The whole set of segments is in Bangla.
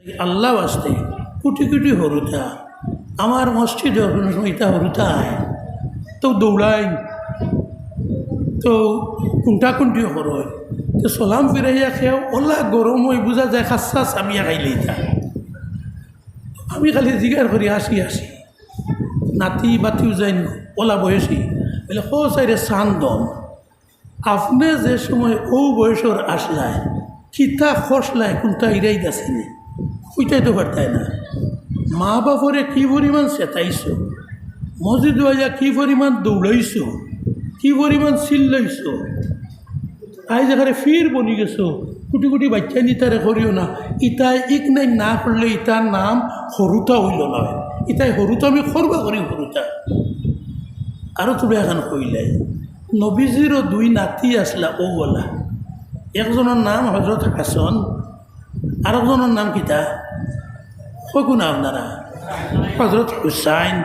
আল্লাহ আসতে কুটি কুটি হরুতা আমার মসজিদে কোনো সময় ইটা হরুতা আয় তো দৌড়াই তো কুণ্টাকুণ্টিও করয় তো সলাম ফিরাইয়া খেয়েও ওলা গরম হয়ে বোঝা যায় খাসা সামিয়া খাইলে ইটা আমি খালি জিগার করি আসি নাতি বাতিও যাইনি ওলা বয়সী বলে ও সাইরে চান দম আপনি যে সময় ও বয়সর আসলায় কিতা খসলায় কোনটা ইরাই যাচ্ছেনি ওইটাই তো পারতায় না মা বাপরে কি পরিমাণ চেতাইছো মসজিদ হইয়া কি পরিমাণ দৌড়াইছো কি পরিমাণ চিল্লাইছো তাই যেখানে ফির বনি গেছো কুটি কুটি বাচ্চা নি তারে করিও না ইটাই ইক নাই না করলে ইটার নাম সৰুতা হইল নয় ইটাই সৰুতা আমি করবা করি সৰুতা আৰু তুমি এখন কইলাই নবীজিরও দুই নাতি আসলা ও বলা একজনের নাম হজরত হাসন আর একজনের নাম কিতা কইকুন আপনারা হজরত হুসাইন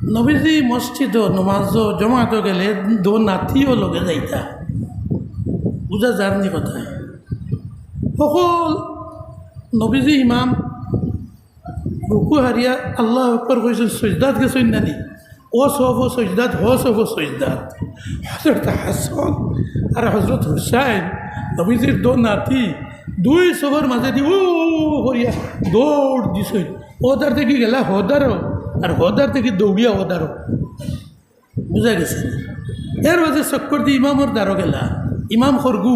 নবীজি মসজিদ নমাজ জমাত গেলে দো নাতিও লগে যাইতা বুঝা যারনি কথা সকল নবীজি ইমাম রুকু হারিয়া আল্লাহ আকবর কইছেন সজদাত গেছেন নানি ও সব সজদাত হ সব সজদাত হজরত হাসন আর হজরত হুসাইন নবীজির দো নাতি দুই সবর মাঝে দি ও হরিয়া দৌড় দিছেন ওদার থেকে গেলা হদারও আর হদার থেকে দৌড়িয়া হদারও বুঝা গেছে এর মাঝে চক্কর দি ইমামর দ্বারও গেলা ইমাম খরগু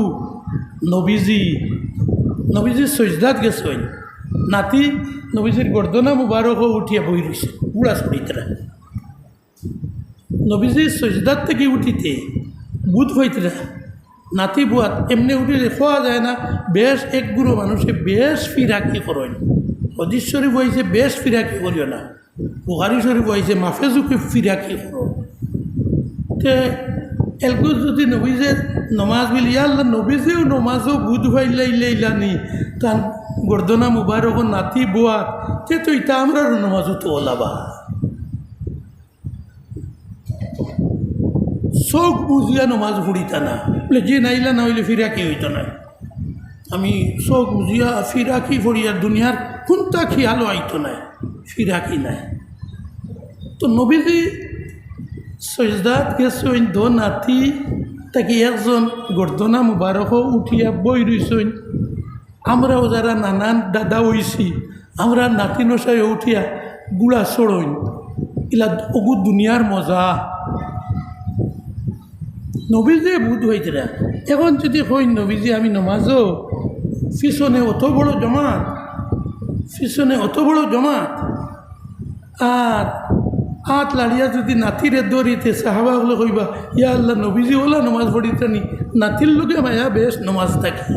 নবীজির সজদাত গেছেন নাতি নবীজির গর্দনা মুবারকও উঠিয়া বই রয়েছে উড়া ছড়িতরা নবীজির সজদাত থেকে উঠিতে বুধ হইতরা নাতি বুয়াত এমনি উঠিলে খোয়া যায় না বেশ এক গুরু মানুষে বেশ ফিরাকি করেন হদিস শরীফ হয়েছে বেশ ফিরাকি করিও না বুখারী শরীফ হয়েছে মাফেজুকে ফিরাকি করো তে এলকু যদি নবীজের নমাজ মিলি আল্লাহ নবীজেও নমাজও বুধ হইলাইলানি তার গর্দনা মুবারক নাতি বুয়াত তে তো ইটা আমরা নমাজও তো ওলাবা চোখ বুঝিয়া নমাজ পড়িতা না বলে যে নাইলা না হইলে ফিরাকি হইত না আমি চোখ বুঝিয়া ফিরাকি পড়িয়া দুনিয়ার কোনটা খেয়ালও আইতো নাই ফিরাকি নাই তো নবীজি সজদাত গেছেন দো নাতি তাকে একজন গর্দনা মুবারকও উঠিয়া বই রইছেন আমরাও যারা নানান দাদা হইছি আমরা নাতি নসায় উঠিয়া গুড়া চড়ইন ইলা অগু দুনিয়ার মজা নবীজে বুধ হইতরা এখন যদি কই নবীজি আমি নমাজও পিছনে অত বড় জমাত আর হাত লাড়িয়া যদি নাতিরে দৌড়িতে সাহাবা হলে কইবা ইয়া আল্লাহ নবীজি ওলা নমাজ পড়িতানি নাতির লোকে মায়া বেশ নমাজ থাকি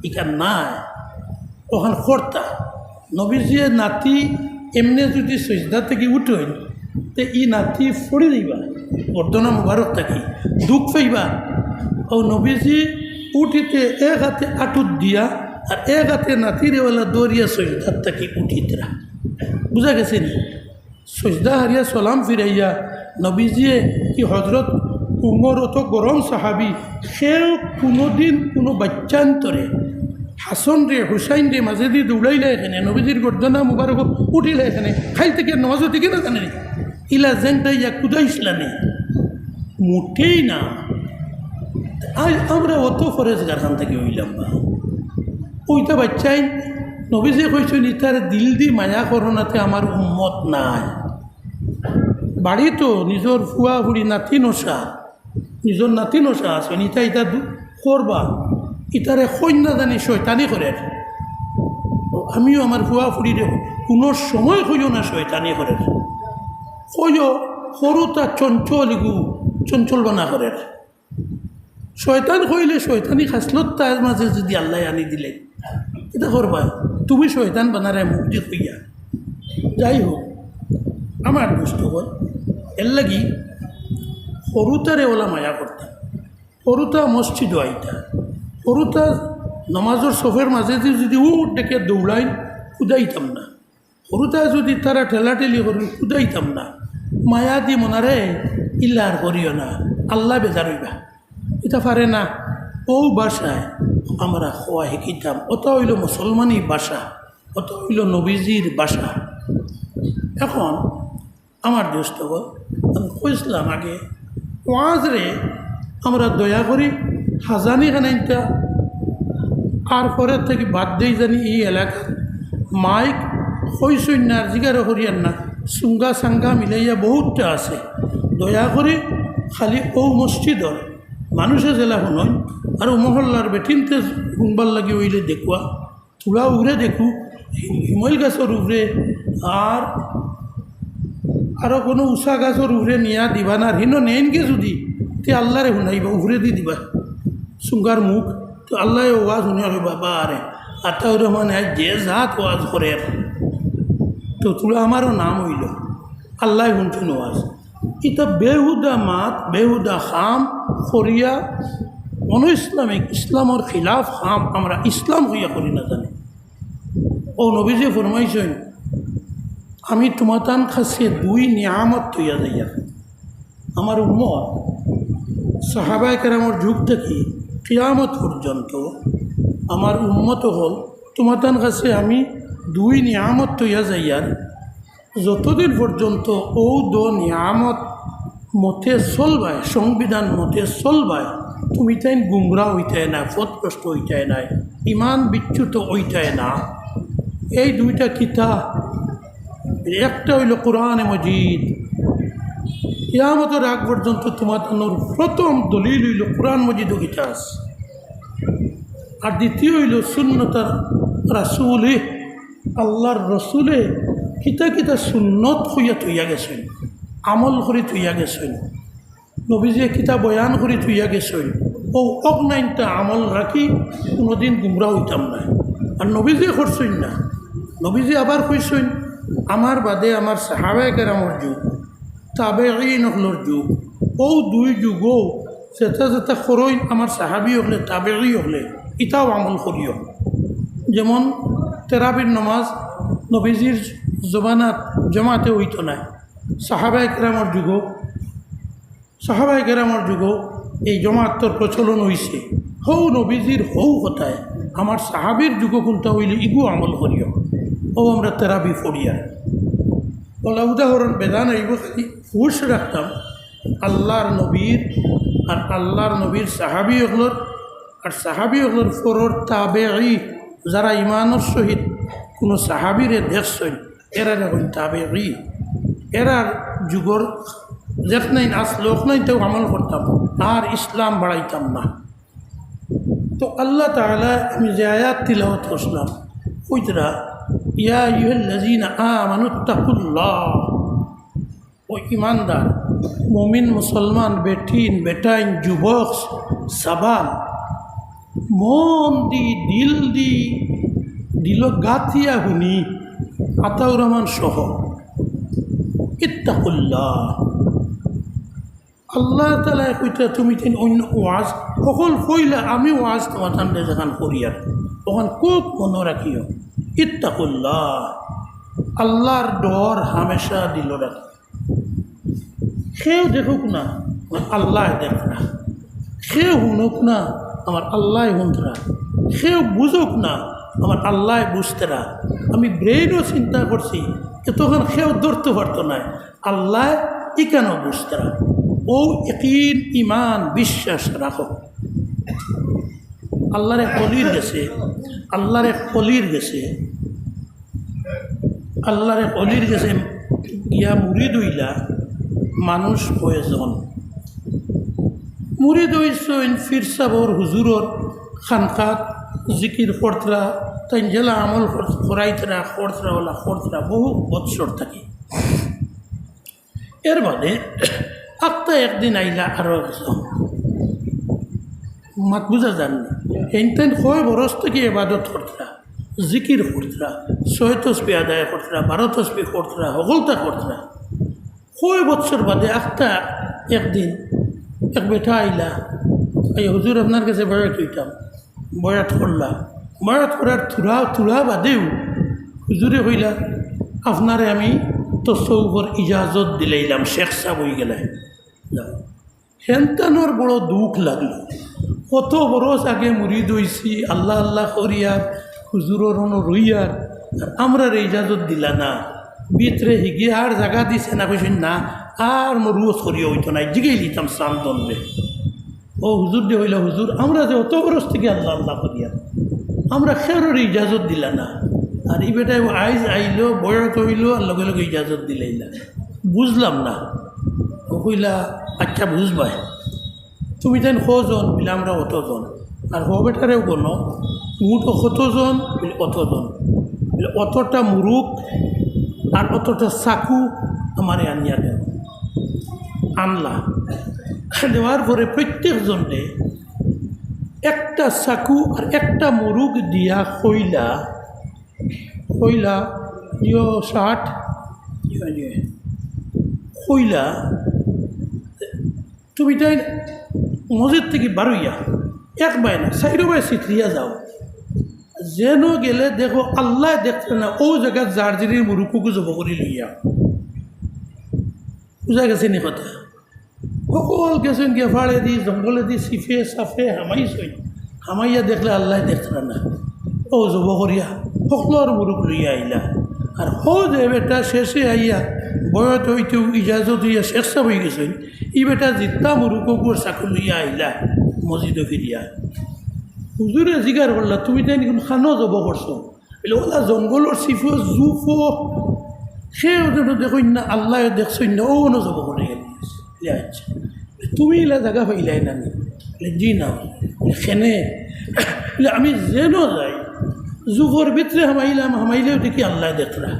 ইকার নাই ওখান খরতা নবীজিয়ে নাতি এমনি যদি সজদা থেকে উঠেন তো ই নাতি ফড়ি দিবা বর্ধনা মুবারক থাকি দুঃখ পাইবা ও নবীজি উঠিতে এক হাতে আটুত দিয়া আর এক হাতে নাতিরেওয়ালা দৌড়িয়া সজদার থাকি উঠিতরা বুঝা গেছে নি সজদা হারিয়া সালাম ফিরাইয়া নবীজিয়ে কি হজরত উমর অত গরম সাহাবি সেও কোনোদিন কোনো বাচ্চান্তরে হাসন রে হুসাইন রে মাঝে দিয়ে দৌড়াইলে এখানে নবীজির গর্দনা মুবারক উঠিলে এখানে খাই থেকে নমাজও থেকে না জানে ইলা জেনটা ইয়া কুদাইছিলা নেই মোটেই না আমরা অত ফরেজগারখান থেকে হইলাম না ওইটা বাচ্চাই নবীজি কইছেন ইতার দিল দি মায়া করোনাতে আমার উম্মত নাই বাড়ি তো নিজের ফুয়া ফুড়ি নিজের নাতি নসা আছে ইটা করবা ইতারে কন্যা জানি শয়তানি করে আমিও আমার ফুয়া ফুড়িরে কোনো সময় কইও না শয়তানি করে কইও সৰুতা চঞ্চল বানা করে শয়তান কইলে শয়তানি খাসলত তার মাঝে যদি আল্লাহ আনি দিলে এটা করবা তুমি শয়তান বানারে মুক্তি হইয়া যাই হোক আমার দুষ্ট হল এর লাগি সৰুতারে ওলা মায়া করতাম সৰুতা মসজিদ আইতা সৰুতা নমাজের সফের মাঝে যদি ডেকে দৌড়াই কুদাইতাম না সৰুতা যদি তারা ঠেলাঠেলি করি কুদাইতাম না মায়া দি মনারে ইল্লার করিও না আল্লাহ বেজার হইবা এটা পারে না ও বাসায় আমরা খোয়া শিকিতাম। ওটা হইল মুসলমানি ভাষা, ওটা হইল নবীজির ভাষা। এখন আমার দোস্ত আমি কইসলাম আগে ওয়াজরে আমরা দয়া করি হাজানি খানাইটা আর পরের থেকে বাদ দেই জানি এই এলাকার মাইক হইসই না জিগারও করিয়ার না সুঙ্গা সাঙ্গা মিলাইয়া বহুতটা আছে। দয়া করে খালি ও মসজিদর মানুষে জেলা শুনয় আর মহল্লার বেটিনতে শুনবার লাগে ওইলে দেখুয়া তুলা উড়ে দেখু হিমল গাছর উড়ে আর আরও কোনো উষা গাছর উড়ে নিয়া দিবা না হিন নেনকে যদি তে আল্লাহরে শুনাইবা উড়ে দি দিবা সুঙ্গার মুখ তো আল্লাহ ওয়াজ শুনে বাবা আরে আতাউর রহমান যে জাত ওয়াজ করে তো তুলা আমারও নাম হইল আল্লাহ শুনছেন ওয়াজ। এটা বেহুদা মাত বেহুদা খাম করিয়া অন ইসলামিক ইসলামর খিলাফ খাম আমরা ইসলাম হইয়া করি না জানি। ও নবীজি ফরমাইছেন আমি তোমাতান খাসে দুই নিয়ামত তৈয়া যাইয়া আমার উম্মত সাহাবায়ে কেরামের যুগ থেকে কিয়ামত পর্যন্ত আমার উম্মত হল তোমাতান কাছে আমি দুই নিয়ামত তৈয়া যাইয়ার যতদিন পর্যন্ত ও দো নিয়ামত মতে চলবায় সংবিধান মতে চলবায় তুমি তাই গুমরা হইতায় না পথভ্রষ্ট হইতায় নাই ইমান বিচ্যুত হইতায় না। এই দুইটা কিতাব একটা হইল কোরআনে মজিদ কিয়ামতের আগ পর্যন্ত তোমার প্রথম দলিল হইল কোরআন মজিদ কিতাব আর দ্বিতীয় হইল সুন্নতার রাসূলে আল্লাহর রসুলে কিতা কিতা সুন্নত হইয়া থইয়া গেছেন আমল করে থইয়া গেছেন নবীজি কিতা বয়ান করে থইয়া গেছেন ও অগনাইনটা আমল রাখি কোনোদিন গুমরা হইতাম না। আর নবীজি করছেন না নবীজি আবার কইছেন আমার বাদে আমার সাহাবায়ে কেরামের যুগ তাবেঈন হলর যুগ ও দুই যুগও যেটা যেটা করই আমার সাহাবি হলে তাবেঈ হলে ইটাও আমল করিও। যেমন তেরাবির নমাজ নবীজির জমানাত জমাতে হইত না সাহাবায়ে কেরামের যুগও এই জমাতর প্রচলন হইছে হৌ নবীজির হৌ কথায় আমার সাহাবির যুগ কোনটা হইলে ইগু আমল করিও ও আমরা তেরাবি পড়িয়া বলা উদাহরণ বেদান এইব খালি হুশ রাখতাম আল্লাহর নবীর আর আল্লাহর নবীর সাহাবি হলর আর সাহাবি হলর ফরর তাবেঈ যারা ইমানের সহিত কোনো সাহাবিরে দেখছেন এরা যখন তাবেঈ এরার যুগর যেখ নাই আসলো নাই তেও আমল করতাম আর ইসলাম বাড়াইতাম না। তো আল্লাহ তাআলা আমি যে আয়াত তিলাওয়াত করলাম ওইটা ইয়া আইয়ুহাল্লাযীনা আমানুত্তাকুল্লাহ ও ইমানদার মুমিন মুসলমান বেটিন বেটাইন যুবক সাবান মন দি দিল দি দিল গাথিয়া শুনি আতাউর রহমান সহ ইত্তাকুল্লাহ আল্লাহ তাআলা কইতা তুমি তিন অন্য ওয়াজ সকল কইলা আমি ওয়াজ তোমার ঠান্ডা যেখান করিয়ার তখন খুব মনে রাখিও ইত্তাকুল্লাহ আল্লাহর ডর হামেশা দিল রাখি। সেও দেখুক না আল্লাহ দেখ না সেও শুনুক না আমার আল্লাহ শুনতরা সেও বুঝুক না আমার আল্লাহ বুঝতেরা আমি ব্রেইনও চিন্তা করছি তখন সেও ধরতে পারতো না আল্লাহ ই কেন বুঝতেরা ও ইকিন ইমান বিশ্বাস রাখো। আল্লাহর এক অলির গেছে ইয়া মুরিদ হইলা মানুষ কয়েকজন মুরিদ হইছেন ফির সাবর হুজুরর খানকাত জিকির করতরা তাই জেলা আমল করাইতরা করতরা বহু বৎসর থাকে। এর বাদে আত্মা একদিন আইলা আরও একজন মাত বুঝা যাননি এইতেন কয় বরস থেকে এবাদত করতরা জিকির করতরা 6 তসবিহ আদায় করতরা 12 তসবিহ করতরা হগলতা করতরা কয় বৎসর বাদে আত্মা একদিন এক বেটা আইলা এই হুজুর আপনার কাছে বয়াত হইতাম বয়াত করলা বয়াত করার থুরা বাদেও হুজুরে হইলা আপনারে আমি তসৌফর ইজাজত দিলাইলাম শেখ সাহেব হয়ে গেলে হেনতানোর বড় দুঃখ লাগলো কত বরস আগে মুরিদ হইছি, আল্লাহ আল্লাহ করিয়ার হুজুরর রইয়ার, আর আমরা ইজাজত দিলা না। ভিতরে হিগিয়ে আর জায়গা দিছে না, কইছেন না আর মরুও সরিয়ে হইতো না, জিগেই দিতাম সান্দনরে। ও হুজুর দিয়ে হইলা, হুজুর আমরা যে অত বরস থেকে আল্লাহ আল্লাহ করিয়ার, আমরা খেরোর ইজাজত দিলা না। আর এই বেটায় আইজ আইলো, বয়স হইল, আর লগে লগে ইজাজত দিলাইলা, বুঝলাম না। ও কইলা আচ্ছা বুঝবাই, তুমি তাই কজন বলে আমরা অতজন, আর হ বেটারেও কোনো মুঠ কতজন বলে অতজন, বলে অতটা মুরুখ আর অতটা চাকু আমারে আনিয়া দেও। আনলা, দেওয়ার পরে প্রত্যেকজনে একটা চাকু আর একটা মুরুখ দিয়া কইলা কইলা ইয় 60 কইলা তুমি তাই মসজিদ থেকে বারইয়া এক বাই না 4 বাই চিত্রিয়া যাও, যেন গেলে দেখো আল্লাহ দেখতে না ও জায়গায় জার্জিরির মুরুকুকু জব করে লইয়া। বুঝা গেছে নি কথা? সকল গেছেন গিয়ে ফাড়ে দি জঙ্গলে দি সিফে সাফে হামাইছই, হামাইয়া দেখলে আল্লাহ দেখতে না ও জব করিয়া সকলের মুরুক লইয়া আইলা। আর হো যে বেটা শেষে আইয়া বয়স হইতেও ইজাজত হইয়া শেষ হয়ে গেছেন, ই বেটা জিতা মুরুকুকুর চাকু লইয়া আইলা মসজিদে ফিরিয়া। হুজুরে জিগার করলা তুমি তাই নিকুন খানো যাব করছো, বলে ওলা জঙ্গলের সিফো জুফো সে ওদের দেখুন না আল্লাহ দেখছই না, ও না যাব করে গেলি। আচ্ছা তুমি এলা জায়গা পাইলাই না? জি না। সেনে আমি যেন যাই জুফোর ভিতরে হামাইলাম, হামাইলেও দেখি আল্লাহ দেখলা।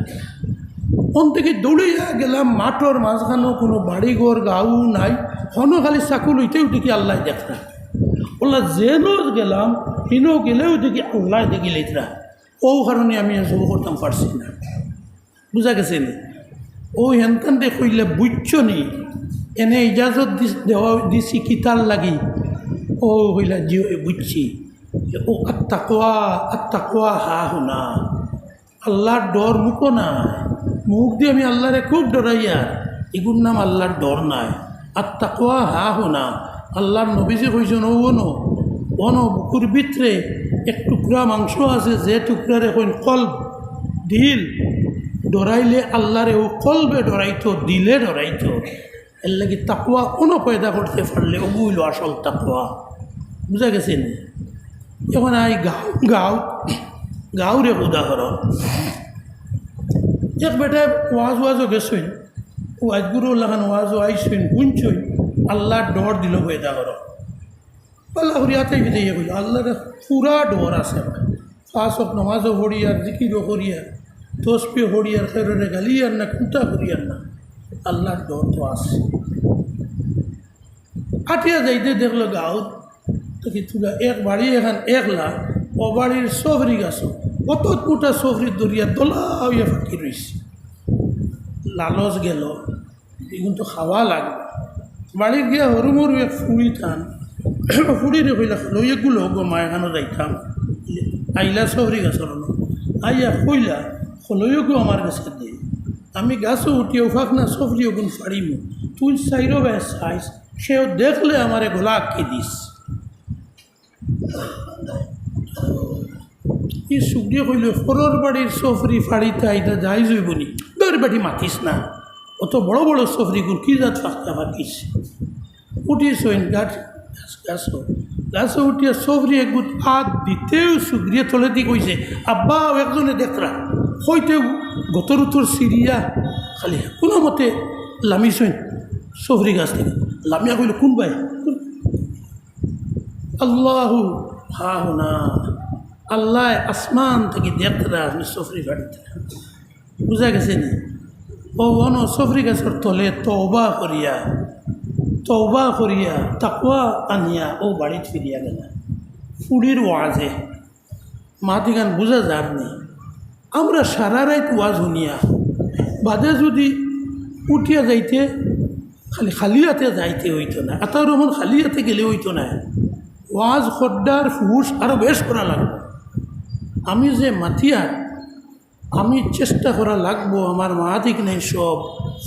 ওন থেকে দৌড়িয়া গেলাম মাঠর মাঝখানো, কোনো বাড়িঘর গাঁও নাই, হনো খালি চাকু লইতেও দেখি আল্লাহ দেখলা। বললা যেন গেলাম হিনো গেলেও দেখি আল্লাহ দেখি লেতরা। ও কারণে আমি জব করতাম পারছি না। বুঝা গেছে নি? ও হেনকান দে কইলে বুঝছ নি এনে ইজাজত দেওয়া দিছি কিতার লাগি? ও কইলা জি বুঝছি। ও আত্মাকোয়া হা হুনা, আল্লাহর ডর মুখো না, মুখ দিয়ে আমি আল্লাহরে খুব ডরাইয়া, এগুর নাম আল্লাহর ডর নাই। আত্মাকোয়া হা হুনা, আল্লাহর নবীজি কইছেন ও অনো বুকুর ভিতরে এক টুকরা মাংস আছে, যে টুকরার এখন কলব দিল ডরাইলে আল্লাহরে ও কলবে ডরাইতো, দিলে ডরাইতো। এর লাগি তাকুয়া কোনো পয়দা করতে পারলে ও বুঝলো আসল তাকুয়া। বুঝা গেছে নি? এখন আই গাঁওরে উদাহরণ, এক বেটায় ওয়াজও গেছইন, ওয়াজগুরু লাগান ওয়াজও আইসইন শুনছই, আল্লাহর ডর দিল পয়দা করো। আল্লাহ হরিয়াতেই বিদায় কইল আল্লাহর পুরা ডর আছে। ফাঁসক নমাজও হরিয়ার, জিকিরও হরিয়ার, তসপি হরিয়ার, খেররে গালিয়ার না, কুটা হরিয়ার না, আল্লাহর ডর তো আছে। আটিয়া যাইতে দেখলো গাঁত দেখি তুলা এক বাড়ি এখান একলা, ও বাড়ির সফরি গাছ অত মোটা সফরির দরিয়া দোলা হইয়া ফাঁকি রয়েছে। লালচ গেল, এগুলো তো খাওয়া লাগবে। বাড়ির গিয়া হরু মরু এক ফুড়ি থান, ফুড়িরে কইলা লইয়াগুলো গমা এখানে যাইতাম, আইলা সফরি গাছর আইয়া কইলা লইয়াগু আমার কাছে দিয়ে, আমি গাছও উঠিয়ে উফাক না সফরিও গুণ ফাড়িমু, তুই চাইরো বে চাইস, সেও দেখলে আমারে গোলা আঁকি দিস। ই সুগিয়ে কইল ফরর বাড়ির সফরি ফাড়িতে আইতা যাই যাইব নি, দর বাড়ি মাতিস না, অত বড় বড় সফরিগুলো কি জাত ফাঁকতে ফাঁকিস। উঠিস গাছ গাছও উঠিয়া সফরি একগুত হাত দিতেও সুগরিয়ে তলে দিয়ে কইছে আব্বা একজনে দেখরা হইতেও গতর উত্তর সিরিয়া খালি কোনো মতে লামিসইন সফরি গাছ থেকে লামিয়া কইল কোন ভাই আল্লাহু হা হুনা, আল্লাহ আসমান থেকে দেখরা আমি সফরি বাড়িতে। বুঝা গেছে নি? ও অন সফরি গাছের তলে তওবা করিয়া তাকওয়া আনিয়া ও বাড়িত ফিরিয়া গেল। ফুড়ির ওয়াজে মাতি গান বুঝা যার নেই। আমরা সারা রাত ওয়াজ শুনিয়া বাদে যদি উঠিয়া যাইতে খালি হাতে যাইতে হইতো না, এত রকম খালি হাতে গেলে হইতো না, ওয়াজ খদ্দার ফুস আরও বেশ করা লাগবে। আমি যে মাতিয়ার আমি চেষ্টা করা লাগবো আমার মা ঠিক নেই সব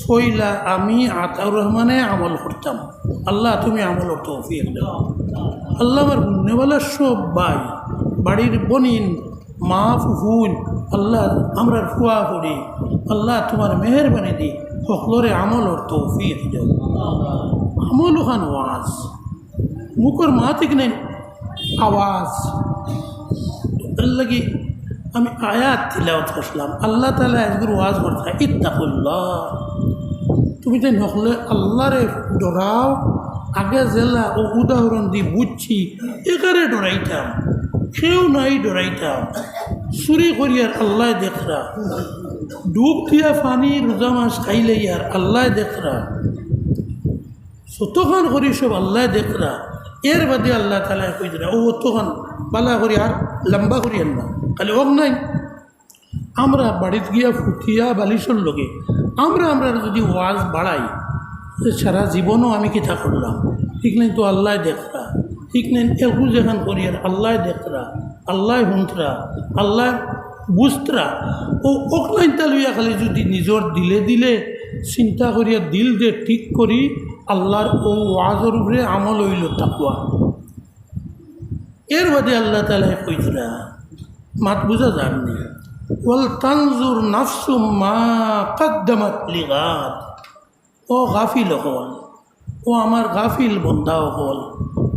ফইলা আমি আতাউর রহমানে আমল করতাম। আল্লাহ তুমি আমল তৌফিক দাও। আল্লাহ আমার গুণেওয়ালা সব ভাই বাড়ির বনিন মা ফুফুন আল্লাহ আমরা ফুয়া করি আল্লাহ তোমার মেহরবানি দি সকলরে আমলর তৌফিক দাও। আমল ওখান ওয়াজ মুখর মা ঠিক নেই আওয়াজ লাগি আমি আয়াত তিলাওয়াত করলাম। আল্লাহ তাআলা একবার ওয়াজ করতে ইত্তাকুল্লাহ তুমি তাই নকলে আল্লাহরে ডরাও। আগে জেলা ও উদাহরণ দিয়ে বুঝছি এখানে ডরাইতাম কেউ নাই ডরাইতাম চুরি করিয়ার আল্লাহ দেখরা ডুব দিয়া পানি রোজা মাছ খাইলে ইয়ার আল্লাহ দেখরা যতক্ষণ করি সব আল্লাহ দেখরা এর বাদে আল্লাহ তাআলা কই দিলা ও তখন বালা করি আর লম্বা করিয়ার না খালি ওক নাই। আমরা বাড়িতে গিয়া ফুটিয়া বালিশর লগে আমরা যদি ওয়াজ বাড়াই সারা জীবনও আমি কিতা করলাম ঠিক নেই তো আল্লাহ দেখরা ঠিক নেই একু যেখান করিয়ার আল্লাহ দেখরা আল্লাহ হুন্তরা আল্লাহ বুঝতরা ও অকলাইনটা লইয়া খালি যদি নিজর দিলে চিন্তা করিয়া দিল দে ঠিক করি আল্লাহর ও ওয়াজর উপরে আমল হইল তাকওয়া। এর বাদে আল্লাহ তাআলা কইতরা মাত বুঝা যাননি ওয়াল তানজুর নাফসু মা কদ্দামাত লিগাদ। ও গাফিল হল ও আমার গাফিল বন্দাও হল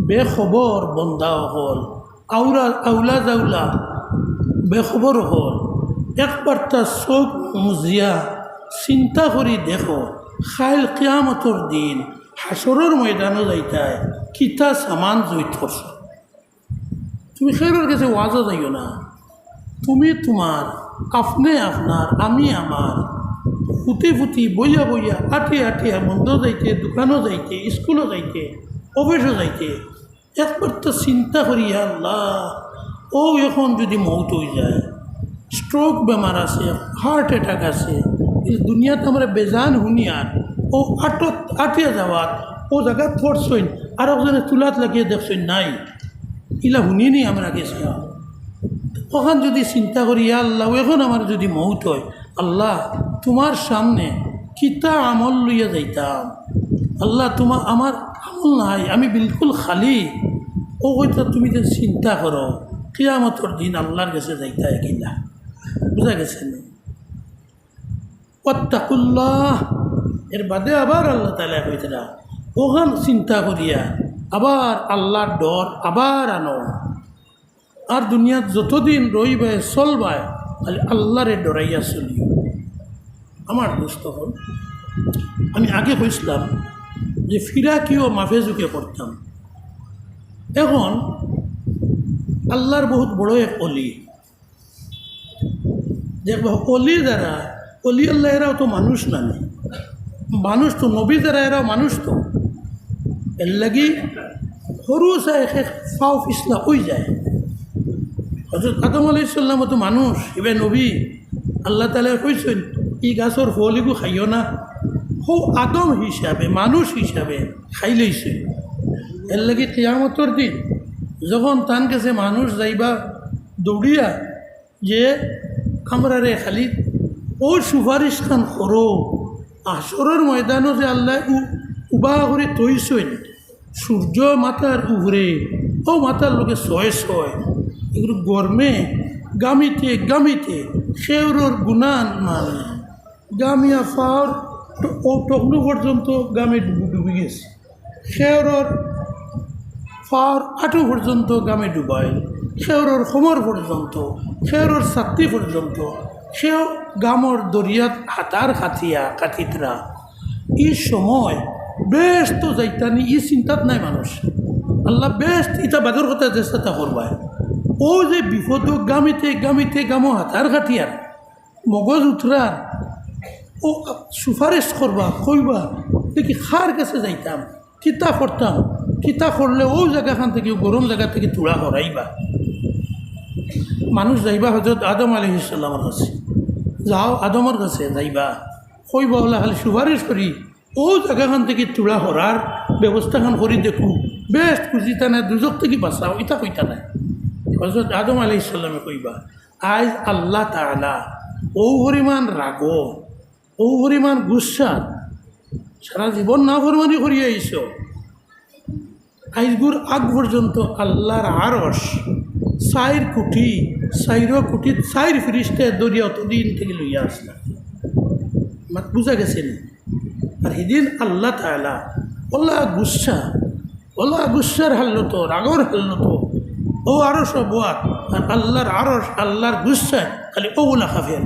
বেখবর বন্দাও হল আউলা জাউলা বেখবর হল একবার তার চোখ মুজিয়া চিন্তা করি দেখো খাইল কিয়ামতর দিন হাসরের ময়দানও যাইতায় কিতা সামান জুই থরছ। তুমি খেরের কাছে ওয়াজও যাইও না তুমি তোমার আপনি আপনার আমি আমার ফুটি বইয়া আঠিয়া বন্ধ যাইতে দোকানও যাইতে স্কুলও যাইতে অফিসও যাইতে একবার তো চিন্তা করিয়া আল্লাহ ও এখন যদি মৌত হয়ে যায় স্ট্রোক বেমার আছে হার্ট অ্যাটাক আছে এই দুনিয়াতে আমরা বেজান হুনিয়ার ও আঠিয়া যাওয়ার ও জায়গা থরছইন আর একজনে তুলাত লাগিয়ে দেখছইন নাই ইলা শুনিনি আমরা গেছি। তখন যদি চিন্তা করি আল্লাহ এখন আমার যদি মৌত হয় আল্লাহ তোমার সামনে কিতা আমল লইয়া যাইতাম আল্লাহ তোমার আমার আমল নাই আমি বিলকুল খালি ও হয়তো তুমি যে চিন্তা করো কিয়ামতর দিন আল্লাহর কাছে যাইতা কিনা বুঝা গেছে না। ওয়াত্তাকুল্লাহ এর বাদে আবার আল্লাহ তাআলা কইতরা ওখান চিন্তা করিয়া আবার আল্লাহর ডর আবার আনো আর দুনিয়াত যতদিন রইবায় চলবায় খালি আল্লাহরে ডরাইয়া চলিও। আমার দোস্ত হল আমি আগে কইছিলাম যে ফিরাকিও মাফে ঝুঁকে করতাম। এখন আল্লাহর বহুত বড় এক অলি দেখব অলি দ্বারা অলি আল্লাহ এরাও তো মানুষ নামে মানুষ তো নবী দ্বারা এরাও মানুষ তো এর লাগি সরু চাই ফাও পিছলা হয়ে যায়। হযরত আদম আলাইহিস সালাম তো মানুষ এবার নবী আল্লাহ তাআলা কইছেন ই গাছর ফলিগু খাইও না হো আদম হিসাবে মানুষ হিসাবে খাই লইছে। এর লাগি কিয়ামতর দিন যখন তান কাছে মানুষ যাইবা দৌড়িয়া যে আমরা রে খালি ও সুপারিশ খান করো আসরের ময়দানও যে আল্লাহ উবা করে তৈছেন সূর্য মাথার উপরে ও মাথার লোকে ছয় এগুলো গরমে গামিতে সেওরর গুণান মানে গামিয়া ফাওয়ার ও টকলু পর্যন্ত গামে ডুবে গেছে সেওরর ফাওয়ার আঁটু পর্যন্ত গামে ডুবায় সেওরর কোমর পর্যন্ত সেওরর ছাতি পর্যন্ত সেও গামর দরিয়াত হাতার কাঠিতরা এই সময় বেশ তো যাইতানি ই চিন্তাত নাই মানুষ আল্লাহ বেশ ইটা বাদর কথা চেষ্টা করবায় ও যে বিপদ গামিতে গামো হাতার কাঠিয়ার মগজ উঠরার ও সুপারিশ করবা কইবা দেখি খার কাছে যাইতাম কিতা করতাম কিতা করলে ও জায়গাখান থেকে গরম জায়গা থেকে তুলা হরাইবা মানুষ যাইবা হযরত আদম আলাইহিস সালামের কাছে যাও আদমের কাছে যাইবা কইবা হলে খালি সুপারিশ করি ও জায়গাখান থেকে তুলা হরার ব্যবস্থাখান করি দেখু বেশ খুঁজিতা না দুজক থেকে বাঁচাও ইটা কইতা নাই হযরত আদম আলাইহিস সালামে কইবা আজ আল্লাহ তাআলা ও পরিমাণ রাগ, ও পরিমাণ গুসা, সারা জীবন না ফরমানি করিয়া আইস, আইসগুর আগ পর্যন্ত আল্লাহর আরশ 4 কোটি 4 ফিরিস্তায় দরিয়া অতদিন থেকে লইয়া আসলাম। মাত বুঝা গেছেন? আর সেদিন আল্লাহ তাআলা ওলা গুসার হাল্লত, রাগর হাল্লত, ও আরশ বোয়াত, আর আল্লাহর আরশ আল্লাহর গুসায় খালি ওগুলা খাফের।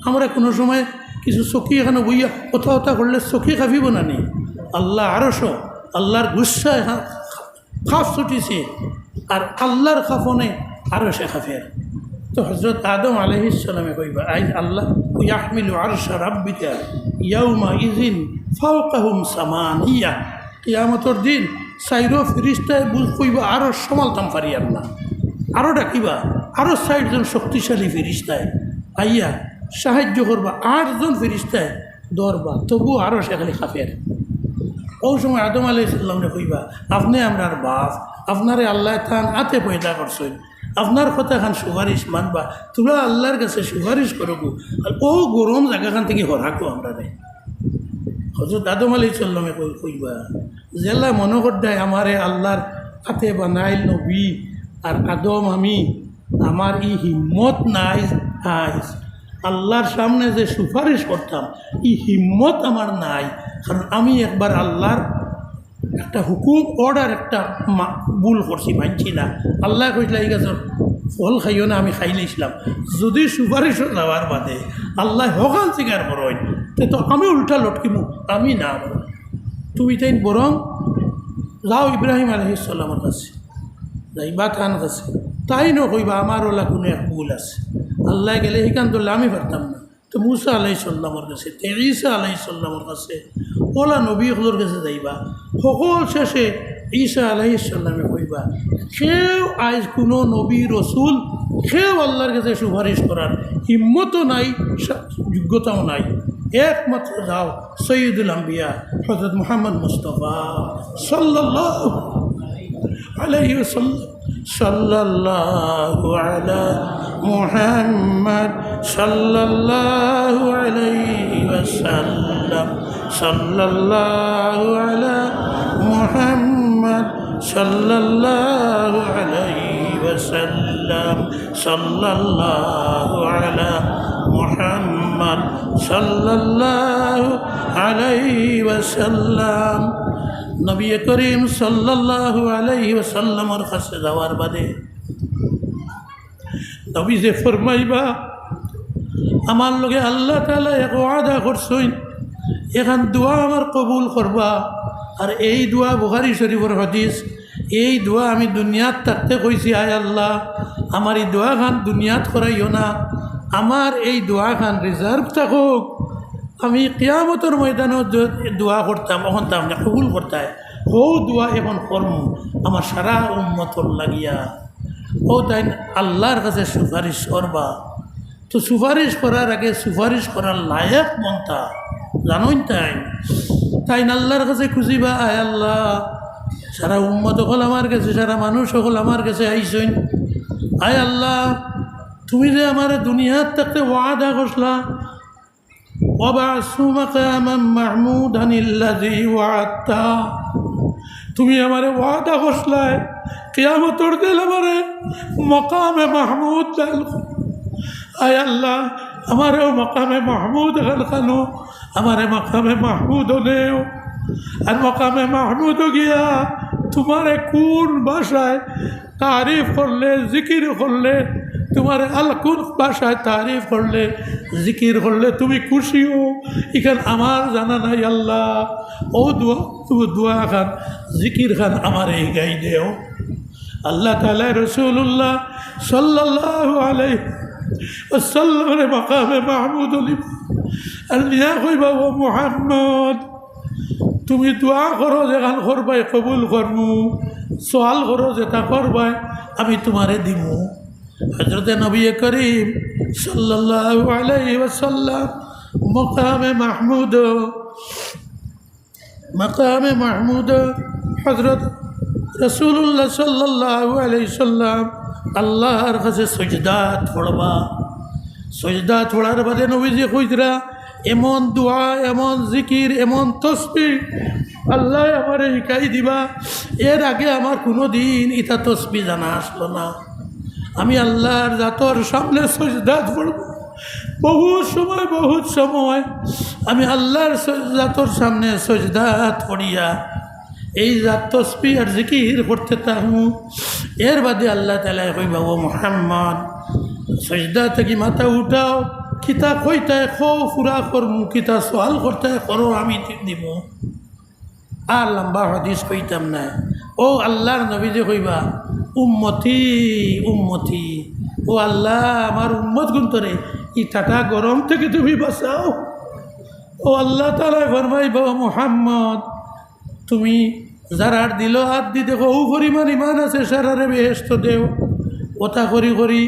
আমরা কোনো সময় কিছু চকি এখানে বইয়া কথা করলে চকি খাফিব না নি? আল্লাহ আরশ আল্লাহর গুসায় খাফ ছুটিছে, আর আল্লাহর খাফনে আরশে খাফের। তো হজরত আদম আলাইহিস সালামে কইবা, আইজ আল্লাহ ইয়াহমিলু আরশা রাব্বিকা ইয়াউমা ইযিন ফাওকাহুম সামানিয়া। কিয়ামতের দিন 4 ফিরিস্তায় বুঝ কইবা আরশ সমালতাম পারিয়ার না, আরও ডাকিবা, আরও 60 জন শক্তিশালী ফিরিস্তায় আইয়া সাহায্য করবা, 8 জন ফিরিস্তায় ধরবা, তবু আরও সেখানে খাফের। ওই সময় আদম আলাইহিস সালামে কইবা, আপনি আপনার বাপ, আপনারে আল্লাহ থান আতে পয়দা করছেন, আপনার কথা খান সুপারিশ মানবা, তোমরা আল্লাহর কাছে সুপারিশ করবো, আর ও গরম জায়গাখান থেকে হরাকো আমরা নেই। হজরত আদম আলাইহিস সালামে কইবা, জেলা মনে করদায় আমারে আল্লাহর হাতে বানাইল নবী, আর আদম আমি, আমার ই হিম্মত নাই আইস আল্লাহর সামনে যে সুপারিশ করতাম, ই হিম্মত আমার নাই। কারণ আমি একবার আল্লাহর একটা হুকুম অর্ডার একটা ভুল করছি, মানছি না। আল্লাহ কইলা এই গাছের ফল খাইও না, আমি খাই নিয়েছিলাম। যদি সুপারিশ যাওয়ার বাদে আল্লাহ হকান স্বীকার করেন, তো আমি উল্টা লটকিমু, আমি না, তুমি তাই বরং যাও ইব্রাহিম আলাইহিস সালামের কাছে, যাইবা তান কাছে, তাই নকইবা আমার ওলা কোনো এক ভুল আছে। আল্লাহ গেলে সেইখান ধরলে আমি পারতাম না। তো মুসা আলাইহিস সালামের কাছে, ঈসা আলাইহিস সালামের কাছে, ওলা নবীগুলোর কাছে যাইবা। সকল শেষে ঈসা আলাইহিস সালামে কইবা, কেউ আজ কোনো নবী রসুল কেউ আল্লাহর কাছে সুপারিশ করার হিম্মতও নাই, যোগ্যতাও নাই। একমাত্র যাও সৈয়দুল আম্বিয়া হযরত মুহাম্মদ মুস্তাফা সাল্লাল্লাহু আলাইহি ওয়াসাল্লাম, সাল্লাল্লাহু আলা মুহাম্মদ সাল্লাল্লাহু আলাইহি ওয়াসাল্লাম, সাল্লাল্লাহু আলা মুহাম্মদ সাল্লাল্লাহু আলাইহি ওয়াসাল্লাম, সাল্লাল্লাহু আলা মুহাম্মদ সাল্লাল্লাহু আলাইহি ওয়াসাল্লাম। নবী করিম সাল্লাল্লাহু আলাইহি ওয়াসাল্লামের কাছে যাওয়ার বাদে নবী যে ফরমাইবা, আমার লগে আল্লাহ তাআলা এক ওয়াদা করছেন, এখান দোয়া আমার কবুল করবা। আর এই দোয়া বুখারী শরীফের হাদিস, এই দোয়া আমি দুনিয়াত থাকতে কইছি, আয় আল্লাহ আমার এই দোয়া খান দুনিয়াত করাইও না, আমার এই দোয়া খান রিজার্ভ থাকুক, আমি কিয়ামতের ময়দানও দোয়া করতাম, এখন তো আপনি কবুল করতায়, ও দোয়া এখন কর্ম আমার সারা উম্মতর লাগিয়া, ও তাই আল্লাহর কাছে সুপারিশ করবা। তো সুপারিশ করার আগে সুপারিশ করার লায়ক মনটা জানোই, তাই আল্লাহর কাছে খুঁজিবা, আয় আল্লাহ সারা উম্মত হল আমার কাছে, সারা মানুষ সকল আমার কাছে আইসইন, আয় আল্লাহ তুমি যে আমার দুনিয়ার থাকতে ওয়াদা করলা, ওয়াবাসু মাকামান মাহমুদান আল্লাযী ওয়া'আদতা, তুমি আমারে ওয়াদা করছলাই কিয়ামতের দিন আমারে মাকামে মাহমুদ দান। আয় আল্লাহ আমারেও মাকামে মাহমুদ খানো, আমারে মাকামে মাহমুদ নেও, আর মাকামে মাহমুদ গিয়া তোমারে কোন ভাষায় তারিফ করলে, জিকির করলে, তোমার কোন ভাষায় তারিফ করলে, জিকির করলে তুমি খুশি হো, এখান আমার জানা নাই আল্লাহ। ও দোয়া, তুমি দোয়া খান জিকির খান আমার এই গাই দেও। আল্লাহ তাআলা রাসূলুল্লাহ সাল্লাল্লাহু আলাইহি ওয়াসাল্লামের মাকামে মাহমুদ আর নিয়া কইবা, ও মুহাম্মদ তুমি দোয়া করো যেখান করবাই কবুল করমু, সওয়াল করো যেটা করবাই আমি তোমারে দিমু। হযরতে নবী করিম সাল্লাল্লাহু আলাইহি ওয়াসাল্লাম মাকামে মাহমুদ হযরত রাসূলুল্লাহ সাল্লাল্লাহু আলাইহি সাল্লাম আল্লাহর কাছে সিজদাত পড়বা। সজদা ছোড়ার বাদে নবীজি কইতরা এমন দোয়া, এমন জিকির, এমন তসবিহ আল্লাহ আমার শিখাই দিবা। এর আগে আমার কোনো দিন ইটা তসবিহ জানা আসলো না। আমি আল্লাহর জাতর সামনে সজদা পড়ব, বহুত সময় আমি আল্লাহর জাতর সামনে সজদা পড়িয়া এই জাত তসবিহ আর জিকির করতে থাকবো। এর বাদে আল্লাহ তাআলা কইবা, ও মুহাম্মদ সজদা থেকে মাথা উঠাও, কিতা কইতায় খো ফুরা করমু, কিতা সোয়াল করতে করো আমি দিব। আর লম্বা হাদিস কইতাম না। ও আল্লাহর নবী যে কইবা, উম্মতি উম্মতি, ও আল্লাহ আমার উম্মত গুন্তরে ই ঠাটা গরম থেকে তুমি বাঁচাও। ও আল্লাহ তাআলা ফরমাইবা, মুহাম্মদ তুমি যারার দিল হাত দি দেখো ও পরিমাণ ইমান আছে, সারারে বেহেশত দেও। ওটা করি করি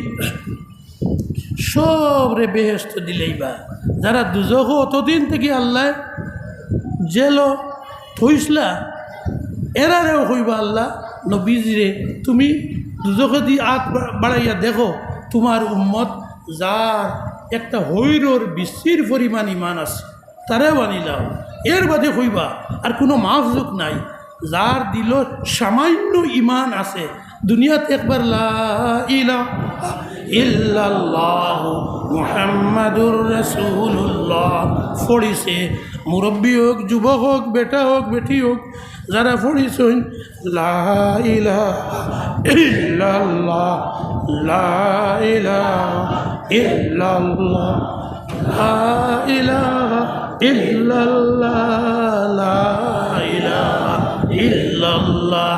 সবরে বেহেশত দিলেইবা। যারা দুজখ অতদিন থেকে আল্লাহ জেলো থইসলা এরারেও কইবা, আল্লাহ নবীজিরে তুমি দুজখে দি আগ বাড়াইয়া দেখো তোমার উম্মত যার একটা হৈরর বিশ্বির পরিমাণ ইমান আছে তারাও আনিলাও। এর বাদে কইবা আর কোনো মাফজুক নাই, যার দিল সামান্য ইমান আছে দুনিয়াত একবার লা ইলাহা ইল্লাল্লাহ মুহাম্মাদুর রাসূলুল্লাহ পড়িছে, মুরব্বী হোক, যুবক হোক, বেটা হোক, বেটি হোক, যারা পড়িছেন লা ইলাহা ইল্লাল্লাহ, লা ইলাহা ইল্লাল্লাহ, লা ইলাহা ইল্লাল্লাহ, লা ইলাহা ইল্লাল্লাহ,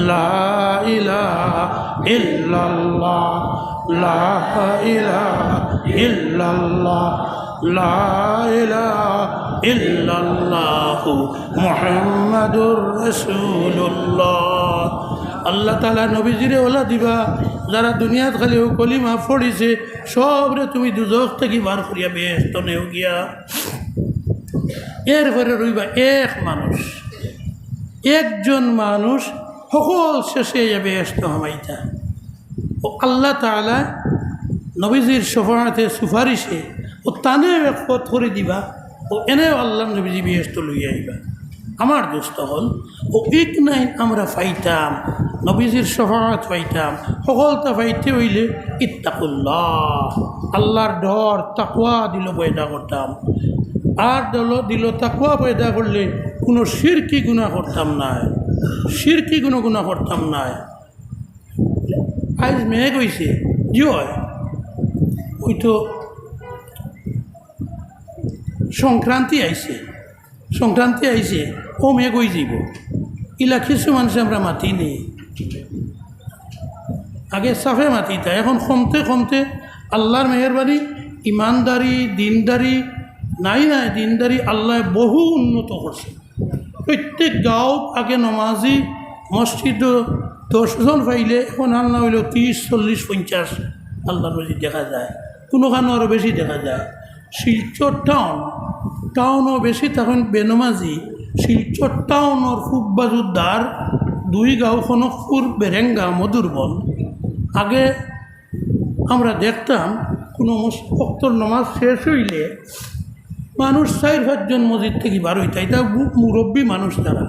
লা ইলাহা ইল্লাল্লাহ, লা ইলাহা ইল্লাল্লাহ, লা ইলাহা ইল্লাল্লাহ মুহাম্মাদুর রাসূলুল্লাহ। আল্লাহ তাআলা নবীজিরে ওলা দিবা, যারা দুনিয়াত খালি ও কলিমা পড়িছে সবরে তুমি দুজখ থেকে বার করিয়া বেহেশত নেও গিয়া। এরপরে রইবা এক মানুষ, একজন মানুষ সকল শেষে যাবে বেহেশত হামাইতা। ও আল্লাহ তাআলা নবীজির শফাআতে সুপারিশে ও তানে এক পথ করে দিবা, ও এনেও আল্লাহ নবীজি বেহেশত লইয়া আইবা। আমার দোস্ত হল ও এক নাই আমরা পাইতাম, নবীজির শফাআত পাইতাম। সকলটা পাইতে হইলে ইত্তাকুল্লাহ, আল্লাহর ডর তাকওয়া দিল পয়দা করতাম। আর দিল তাকওয়া পয়দা করলে কোনো শিরকি গুনাহ করতাম না, শিরকি কোনো গুনাহ করতাম না। আজ মেঘ হয়েছে জি হয়, ওই তো সংক্রান্তি আইছে, সংক্রান্তি আইছে ও মেঘ হয়ে যাব। ইলা কিছু মানুষ আমরা মাতি নেই, আগে সাফে মাতিতা, এখন কমতে কমতে আল্লাহর মেহরবানি ইমানদারি দিনদারি নাই নাই দিনদারি আল্লাহ বহু উন্নত করছে। প্রত্যেক গাঁও আগে নমাজি মসজিদ 10 জন পাইলে এখন আল্লাহ হইল 30, 40, 50 আল্লাহর মসজিদ দেখা যায়, কোনোখানে আরও বেশি দেখা যায়। শিলচর টাউনও বেশি তখন বেনমাজি। শিলচর টাউনের পূব বাজুর দ্বার 2 গাঁও খনকপুর, বেরেঙ্গা, মধুরবন। আগে আমরা দেখতাম কোনো ভক্তর নামাজ শেষ হইলে মানুষ 4-5 জন মসজিদ থেকে বার হইতা, এটা মুরব্বী মানুষ তারা।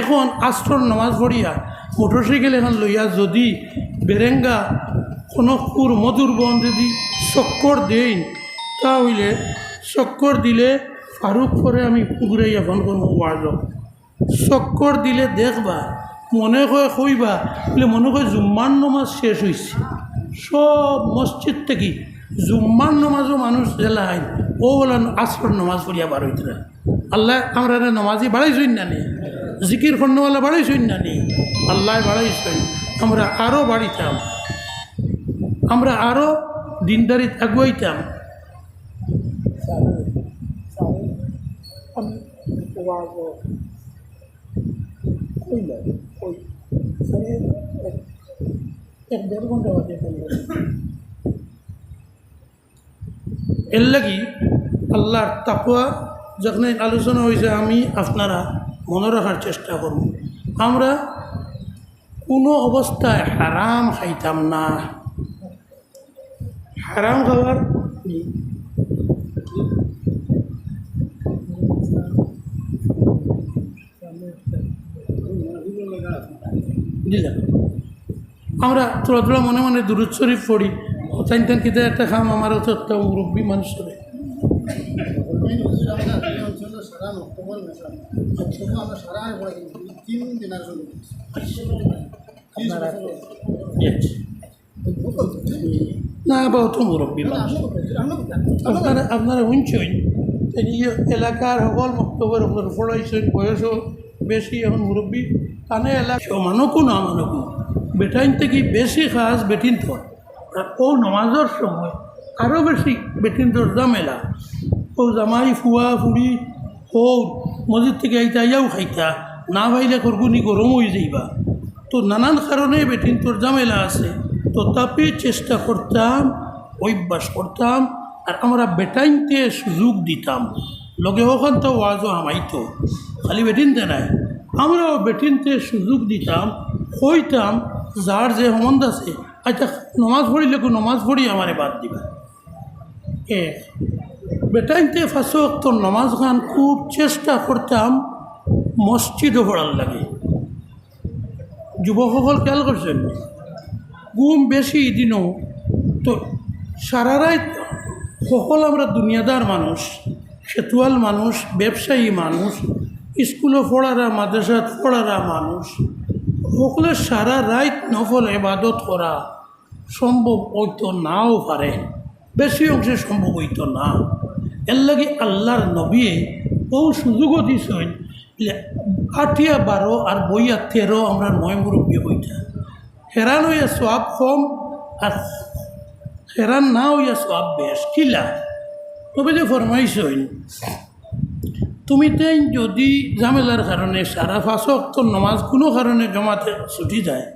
এখন আশ্রর নামাজ পড়িয়া মোটরসাইকেল এখন লইয়া যদি বেরেঙ্গা, খনকপুর, মধুরবন যদি চক্কর দেই, তা হইলে চক্কর দিলে ফারুক পরে আমি ঘুরাইয়া ফোন করবো ওয়াজ, চক্কর দিলে দেখবা মনে হয় কইবা বলে মনে হয় জুম্মার নামাজ শেষ হয়েছে। সব মসজিদ থেকে জুম্মার নামাজও মানুষ জেলায় ও বলেন আসর নামাজ পড়িয়া বার হইতে। আল্লাহ আমরা নামাজি বাড়াইছই না নেই, জিকির কর্ণওয়ালা বাড়াইছই না নেই, আল্লাহ বাড়াইছেন। আমরা আরও বাড়িতাম, আমরা আরও দিনদারি আগুয়াইতাম। এর লাগি আল্লাহর তাকওয়া যখন আলোচনা হয়েছে আমি আপনারা মনে রাখার চেষ্টা করব। আমরা কোনো অবস্থায় হারাম খাইতাম না। হারাম খাওয়ার দিলাম আমরা তোরা তোরা মনে মনে দুরুদ শরীফ পড়ি টাইন টাইন কিতে একটা খাম আমারও তো একটা মুরব্বী মানুষের না বহুত মুরব্বী মানুষ আপনারা শুনছেন এলাকার সকল বক্তব্যের উপর পড়াইছেন বয়সও বেশি এখন মুরব্বী কানে এলাকা মানকও না মানকও বেটাইন থেকে বেশি খাস বেটিন থর আর ও নমাজের সময় আরও বেশি বেটিন তোর জামেলা ও জামাই ফুয়া ফুড়ি ও মসজিদ থেকে আইতা আইয়াও খাইতা না ভাইলে করগুনি গরম হয়ে যাইবা তো নানান কারণে বেটিন তোর জামেলা আছে তথাপি চেষ্টা করতাম অভ্যাস করতাম আর আমরা বেটাইনতে সুযোগ দিতাম লগে ওখান তো ওয়াজও আমাইতো খালি বেটিনতে নাই আমরাও বেটিনতে সুযোগ দিতাম কইতাম যার যে সম্বন্ধ আছে আচ্ছা নমাজ পড়িলে নমাজ পড়ি আমারে বাদ দিবা বেটাইনতে ফাঁসো তো নমাজ খান খুব চেষ্টা করতাম মসজিদও পড়ার লাগে যুবকসকল খেয়াল করছেন ঘুম বেশি দিনও তো সারা রাত সকল আমরা দুনিয়াদার মানুষ খেতুয়াল মানুষ ব্যবসায়ী মানুষ স্কুলে পড়ারা মাদ্রাসাত পড়ারা মানুষ সকলের সারা রাত নফল ইবাদত করা সম্ভব হইতো নাও পারে বেশি অংশে সম্ভব হইতো না এর লাগে আল্লাহর নবী ও সুযোগও দিছেন 8-12 আর 13 আমরা 9 মুরব্বী হইতা হেরান হইয়া সওয়াব কম আর হেরান না হইয়া সওয়াব বেশ কিলা তবে যে ফরমাইছেন তুমি তাই যদি ঝামেলার কারণে সারা 5 ওয়াক্ত নমাজ কোনো কারণে জমাতে ছুটি যায়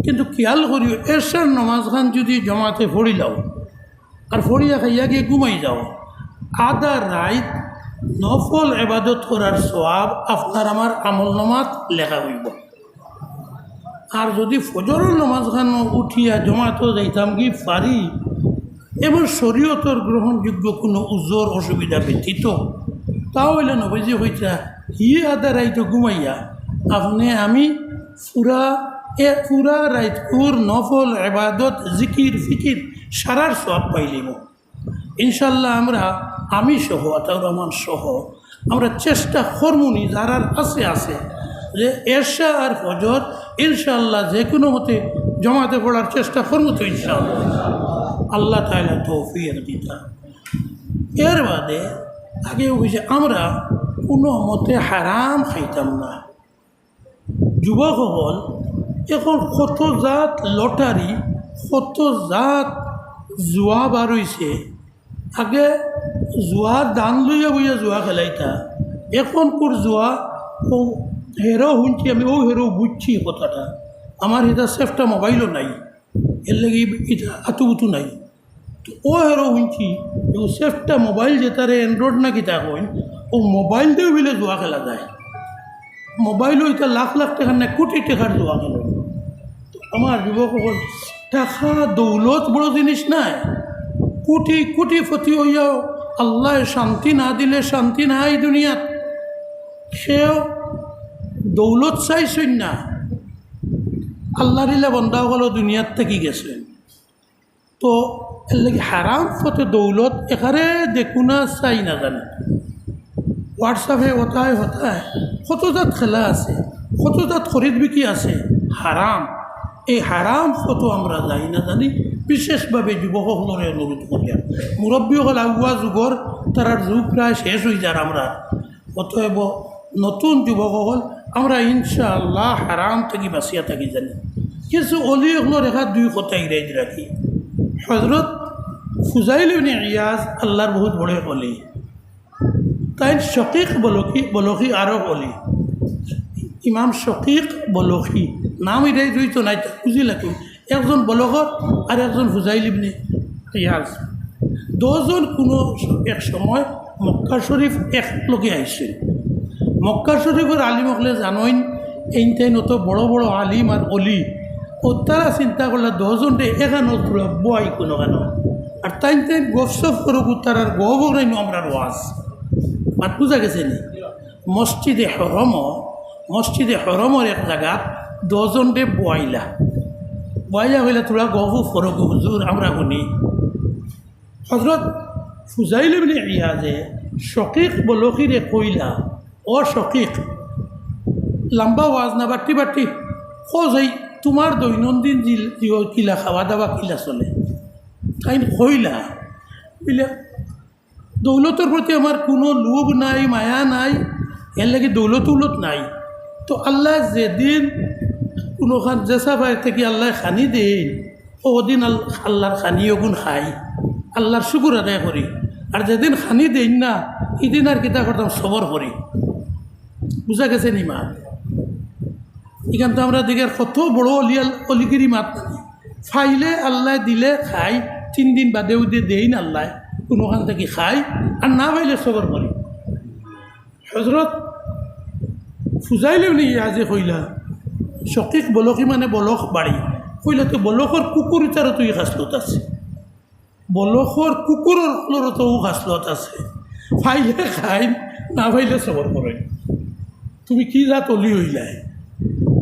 কিন্তু খেয়াল করিও এরশার নমাজ খান যদি জমাতে পড়িলাও আর ফড়িয়া খাইয়া গিয়ে ঘুমাই যাও আধা রাত নফল ইবাদত করার সওয়াব আপনার আমার আমল নামাত লেখা হইব আর যদি ফজরের নমাজ খান উঠিয়া জমাতেও যাইতাম কি পারি এবং শরীয়তর গ্রহণযোগ্য কোনো উজোর অসুবিধা ব্যতীত তাহলে নবীজি হইতা আধা রাইতো ঘুমাইয়া আপনি আমি পুরা রাইতপুর নফল ইবাদত জিকির ফিকির সারার সওয়াব পাইলিব ইনশাল্লাহ আমি সহ আতাউর রহমান সহ আমরা চেষ্টা করমুনি যারার আছে যে এরশা আর ফজর ইনশাল্লাহ যে কোনো মতে জমাতে পড়ার চেষ্টা করবো তো ইনশাআল্লাহ আল্লাহ তাআলা তৌফিক দিতা এর বাদে আগে হয়েছে আমরা কোনো মতে হারাম খাইতাম না যুবকসকল এখন কত জাত লটারি কত জাত জুয়া বার হয়েছে আগে জুয়া দান লইয়া বইয়া জুয়া খেলাইতা এখন কোর জুয়া ও হেরো শুনছি আমি ও হেরো বুঝছি কথাটা আমার এটা সেফটা মোবাইলও নাই এর লাগে এটা আতুবুতু নাই তো ও হেরো শুনছি ও সেফটা মোবাইল যেটারে অ্যান্ড্রয়েড না কিতা কইন ও মোবাইল দিয়েও বিলে জুয়া খেলা যায় মোবাইলও এটা লাখ লাখ টাকার না কোটি টাকার জুয়া খেলো তো আমার যুবকসকল টাকা দৌলত বড় জিনিস নাই কোটি কোটি ফতি হইয়াও আল্লাহ শান্তি না দিলে শান্তি নাই দুনিয়াত সেও দৌলত চাইছেন না আল্লাহরিলা বন্ধাসকল দুনিয়াত থাকি গেছেন তো এর লাগে হারাম ফতে দৌলত এখানে দেখো না চাই না জানে হোয়াটসঅ্যাপে হতায় কত জাত খেলা আছে কত জাত খরিদ বিক্রি আছে হারাম এই হারাম ফটো আমরা যাই না জানি বিশেষভাবে যুবকসকলরে অনুরোধ করিয়া মুরব্বীসকল আগুয়া যুগর তারার যুগ প্রায় শেষ হয়ে যার আমরা অতএব নতুন যুবকসকল আমরা ইনশাআল্লাহ হারাম থেকে বাঁচিয়া থাকি জানি কিছু অলিগুলো রেখা 2 কথা ইরাইজ রাখি হজরত ফুজাইল ইবনে ইয়াজ আল্লাহর বহুত বড় অলি তাই শকিক বলখি আরও অলি ইমাম শকিক বলখি নাম এটাই তো নাই বুঝিলা তো একজন বলকত আর একজন ফুজাইল ইবনে ইয়াজ দুজন কোনো এক সময় মক্কা শরীফ একলগে আইছিল মক্কা শরীফের আলিমকলে জানইন এইটাই নত বড় বড় আলিম আর অলি ও তারা চিন্তা করলে দুজনটে এখানো বই কোনো কেন আর তাইন গফসফ করুক তার আর গব নাই আমরার ওয়াজ মাত বুঝা গেছে নি মসজিদে হরমর এক জায়গা 10 জন দে বয়লা হইলে তোরা গবু ফরক হুজুর আমরা শুনি হজরত ফুজাইল ইবনে ইয়াজে শকিক বলকিরে কইলা ও শকিক লম্বা ওয়াজ না বাটি খোঁজাই তোমার দৈনন্দিন কিলা খাওয়া দাওয়া কিলা চলে তাই কইলা বুঝলে দৌলতের প্রতি আমার কোনো লোভ নাই মায়া নাই এর লাগে দৌলত নাই তো আল্লাহ যেদিন কোনোখান জেসা ভাই থেকে আল্লাহ খানি দেন ওদিন আল্লাহর খানি ওগুন খাই আল্লাহর শুকুর আদায় করি আর যেদিন খানি দেন না এদিন আর কিতা করতাম সবর করি বুঝা গেছে নি মা এখান তো আমরা দিকে কত বড় অলিগিরি মাত ফাইলে আল্লাহ দিলে খাই 3 দিন বাদেও দেই না আল্লাহ কোনোখান থেকে খাই আর না পাইলে সবর করি হজরত ফুজাইল ইবনে ইয়াজে কইলা শকিক বলকি মানে বলক বাড়ি কইলা তো বলকর কুকুর তারও তুই খাসলত আছে বলকর কুকুরের তো খাসলত আছে ফাইলে খাই না পাইলে সবর করে তুমি কি যা তলি হইলাই